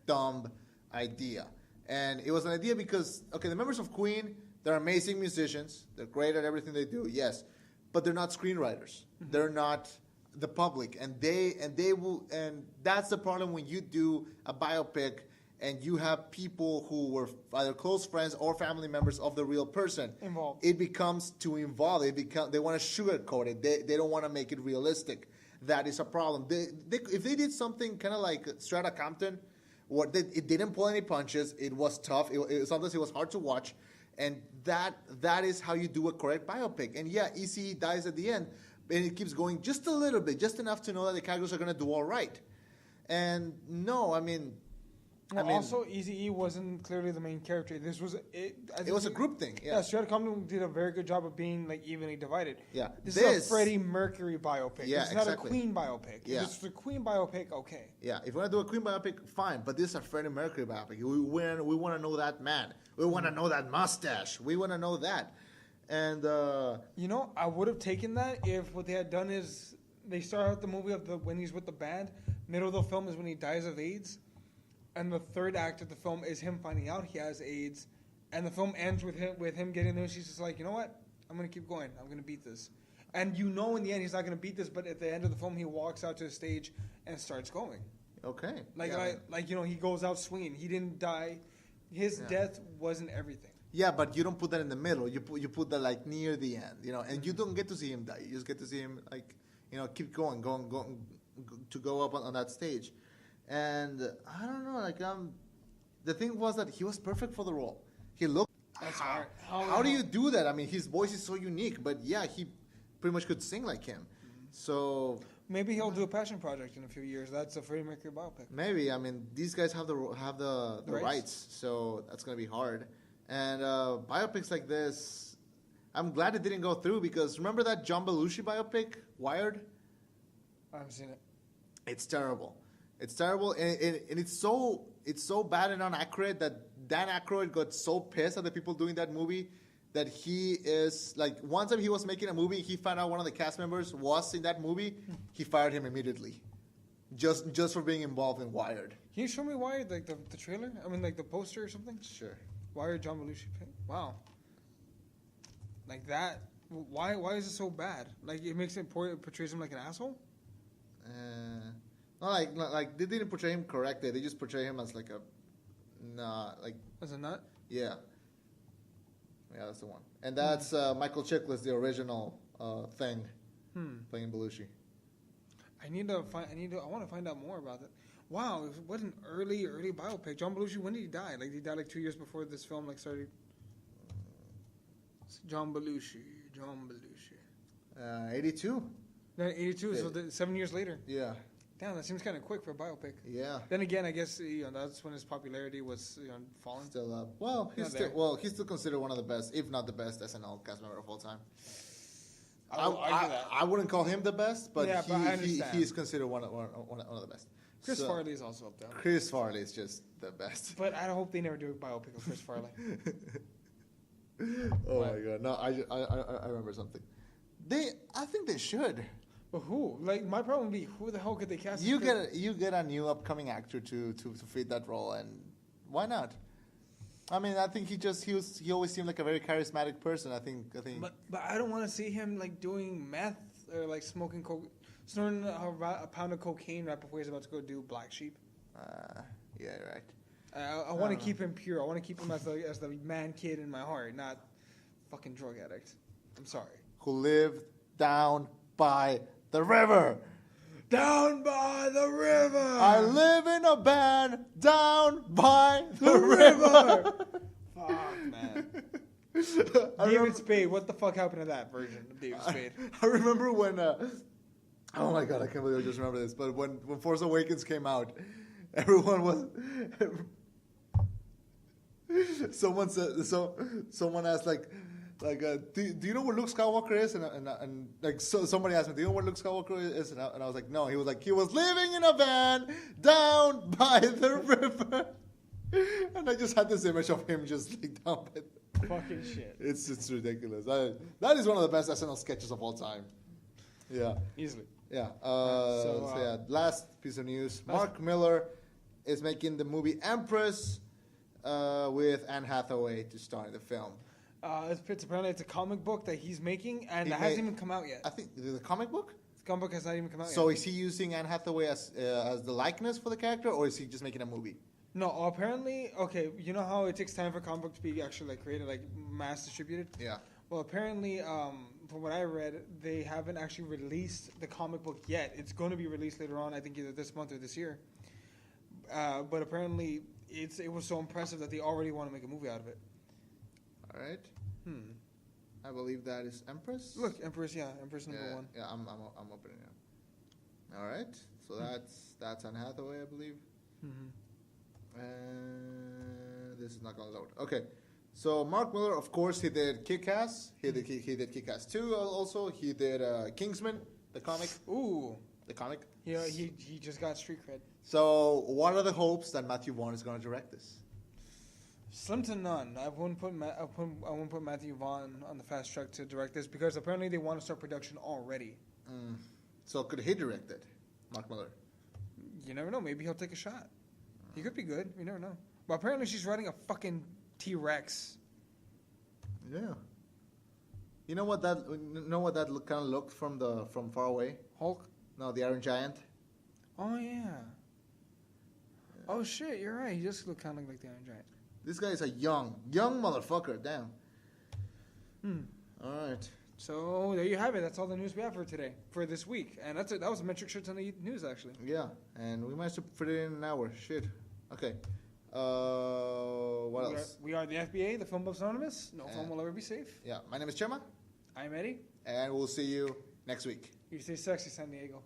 Speaker 1: dumb idea. And it was an idea because, okay, the members of Queen, they're amazing musicians. They're great at everything they do, yes. But they're not screenwriters. Mm-hmm. They're not the public. And that's the problem when you do a biopic and you have people who were either close friends or family members of the real person.
Speaker 2: Involved.
Speaker 1: It becomes too involved. They want to sugarcoat it. They don't want to make it realistic. That is a problem. If they did something kind of like Strata Compton, it didn't pull any punches. It was tough. Sometimes it was hard to watch, and that is how you do a correct biopic. And yeah, ECE dies at the end, and it keeps going just a little bit, just enough to know that the characters are going to do all right. And no, I mean.
Speaker 2: Also, Eazy-E wasn't clearly the main character. This was it.
Speaker 1: It was a group thing. Yeah,
Speaker 2: Strata Compton did a very good job of being like evenly divided.
Speaker 1: Yeah,
Speaker 2: this is a Freddie Mercury biopic.
Speaker 1: Yeah,
Speaker 2: it's not a Queen biopic.
Speaker 1: Yeah.
Speaker 2: If it's a Queen biopic, okay.
Speaker 1: Yeah, if you want to do a Queen biopic, fine. But this is a Freddie Mercury biopic. We want to know that man. We want to know that mustache. We want to know that. And
Speaker 2: I would have taken that if what they had done is they start out the movie when he's with the band. Middle of the film is when he dies of AIDS. And the third act of the film is him finding out he has AIDS, and the film ends with him getting there. She's just like, you know what? I'm gonna keep going. I'm gonna beat this. And in the end he's not gonna beat this. But at the end of the film, he walks out to the stage and starts going.
Speaker 1: Okay.
Speaker 2: He goes out swinging. He didn't die. His death wasn't everything.
Speaker 1: Yeah, but you don't put that in the middle. You put that like near the end, and you don't get to see him die. You just get to see him keep going to go up on that stage. And I don't know, the thing was that he was perfect for the role. He looked.
Speaker 2: That's hard.
Speaker 1: How do you do that? I mean, his voice is so unique, but yeah, he pretty much could sing like him. Mm-hmm. So
Speaker 2: maybe he'll do a passion project in a few years. That's a Freddie Mercury biopic.
Speaker 1: Maybe. I mean, these guys have the rights, so that's gonna be hard. And biopics like this, I'm glad it didn't go through because remember that John Belushi biopic, Wired?
Speaker 2: I haven't seen it.
Speaker 1: It's terrible. It's terrible, and it's so bad and inaccurate that Dan Aykroyd got so pissed at the people doing that movie that he is like one time he was making a movie, he found out one of the cast members was in that movie, he fired him immediately, just for being involved in Wired.
Speaker 2: Can you show me Wired, like the trailer? I mean, like the poster or something?
Speaker 1: Sure.
Speaker 2: Wired, John Belushi. Wow. Like that. Why is it so bad? Like it portrays him like an asshole.
Speaker 1: Not like they didn't portray him correctly. They just portray him as
Speaker 2: as a nut.
Speaker 1: Yeah, that's the one. And that's Michael Chiklis, the original thing, playing Belushi.
Speaker 2: I want to find out more about it. Wow, what an early biopic. John Belushi. When did he die? Like he died like 2 years before this film started. John Belushi.
Speaker 1: 82.
Speaker 2: 82. So 7 years later.
Speaker 1: Yeah.
Speaker 2: Damn, that seems kind of quick for a biopic.
Speaker 1: Yeah.
Speaker 2: Then again, I guess that's when his popularity was falling.
Speaker 1: Still up. Well, he's still considered one of the best, if not the best, SNL cast member of all time. I wouldn't call him the best, but he's considered one of the best.
Speaker 2: Chris Farley is also up there.
Speaker 1: Chris Farley is just the best.
Speaker 2: But I hope they never do a biopic of Chris Farley.
Speaker 1: My god! No, I remember something. I think they should.
Speaker 2: But who? Like my problem would be who the hell could they cast?
Speaker 1: You get a new upcoming actor to fit that role, and why not? I mean, I think he always seemed like a very charismatic person. I think.
Speaker 2: But I don't want to see him like doing meth or like smoking snorting a pound of cocaine right before he's about to go do Black Sheep.
Speaker 1: Yeah, right.
Speaker 2: I want to keep him pure. I want to keep him as the man kid in my heart, not fucking drug addict. I'm sorry.
Speaker 1: Who lived down by the river.
Speaker 2: Down by the river.
Speaker 1: I live in a van down by the river.
Speaker 2: Fuck, man. David Spade. What the fuck happened to that version of David Spade?
Speaker 1: I remember when... oh my god, I can't believe I just remember this. But when Force Awakens came out, everyone was... someone asked do you know what Luke Skywalker is? And like somebody asked me, do you know what Luke Skywalker is? And I was like, no. He was like, he was living in a van down by the river. And I just had this image of him just like down by the...
Speaker 2: Fucking shit.
Speaker 1: It's ridiculous. That is one of the best SNL sketches of all time. Yeah.
Speaker 2: Easily.
Speaker 1: Yeah. Last piece of news. Mark Miller is making the movie Empress with Anne Hathaway to star in the film.
Speaker 2: Apparently it's a comic book that he's making, and it hasn't even come out yet.
Speaker 1: I think the comic book?
Speaker 2: The comic book has not even come out yet.
Speaker 1: So is he using Anne Hathaway as the likeness for the character, or is he just making a movie?
Speaker 2: No, apparently, okay, you know how it takes time for comic book to be actually like created, like mass distributed?
Speaker 1: Yeah.
Speaker 2: Well, apparently, from what I read, they haven't actually released the comic book yet. It's going to be released later on, I think either this month or this year. But apparently, it was so impressive that they already want to make a movie out of it.
Speaker 1: All right. I believe that is Empress.
Speaker 2: Look, Empress number 1.
Speaker 1: Yeah, I'm opening it. All right. So that's Anne Hathaway, I believe. This is not gonna load. Okay. So Mark Miller, of course, he did Kick-Ass. He did Kick-Ass 2 also. He did Kingsman, the comic.
Speaker 2: Ooh.
Speaker 1: The comic.
Speaker 2: Yeah, he just got street cred.
Speaker 1: So what are the hopes that Matthew Vaughn is going to direct this?
Speaker 2: Slim to none. I wouldn't put Matthew Vaughn on the fast track to direct this because apparently they want to start production already.
Speaker 1: So could he direct it, Mark Miller?
Speaker 2: You never know. Maybe he'll take a shot. He could be good. You never know. But apparently she's riding a fucking T-Rex.
Speaker 1: Yeah. You know what that kind of looked from far away?
Speaker 2: Hulk?
Speaker 1: No, the Iron Giant.
Speaker 2: Oh yeah. Oh shit, you're right. He just looked kind of like the Iron Giant.
Speaker 1: This guy is a young motherfucker. Damn. All right.
Speaker 2: So there you have it. That's all the news we have for today, for this week, and that was a Metric Shirts on the news actually.
Speaker 1: Yeah, and we managed to fit it in an hour. Shit. Okay. What else?
Speaker 2: We are the FBA, the Film Buffs Anonymous. No film will ever be safe.
Speaker 1: Yeah. My name is Chema.
Speaker 2: I'm Eddie.
Speaker 1: And we'll see you next week.
Speaker 2: You stay sexy, San Diego.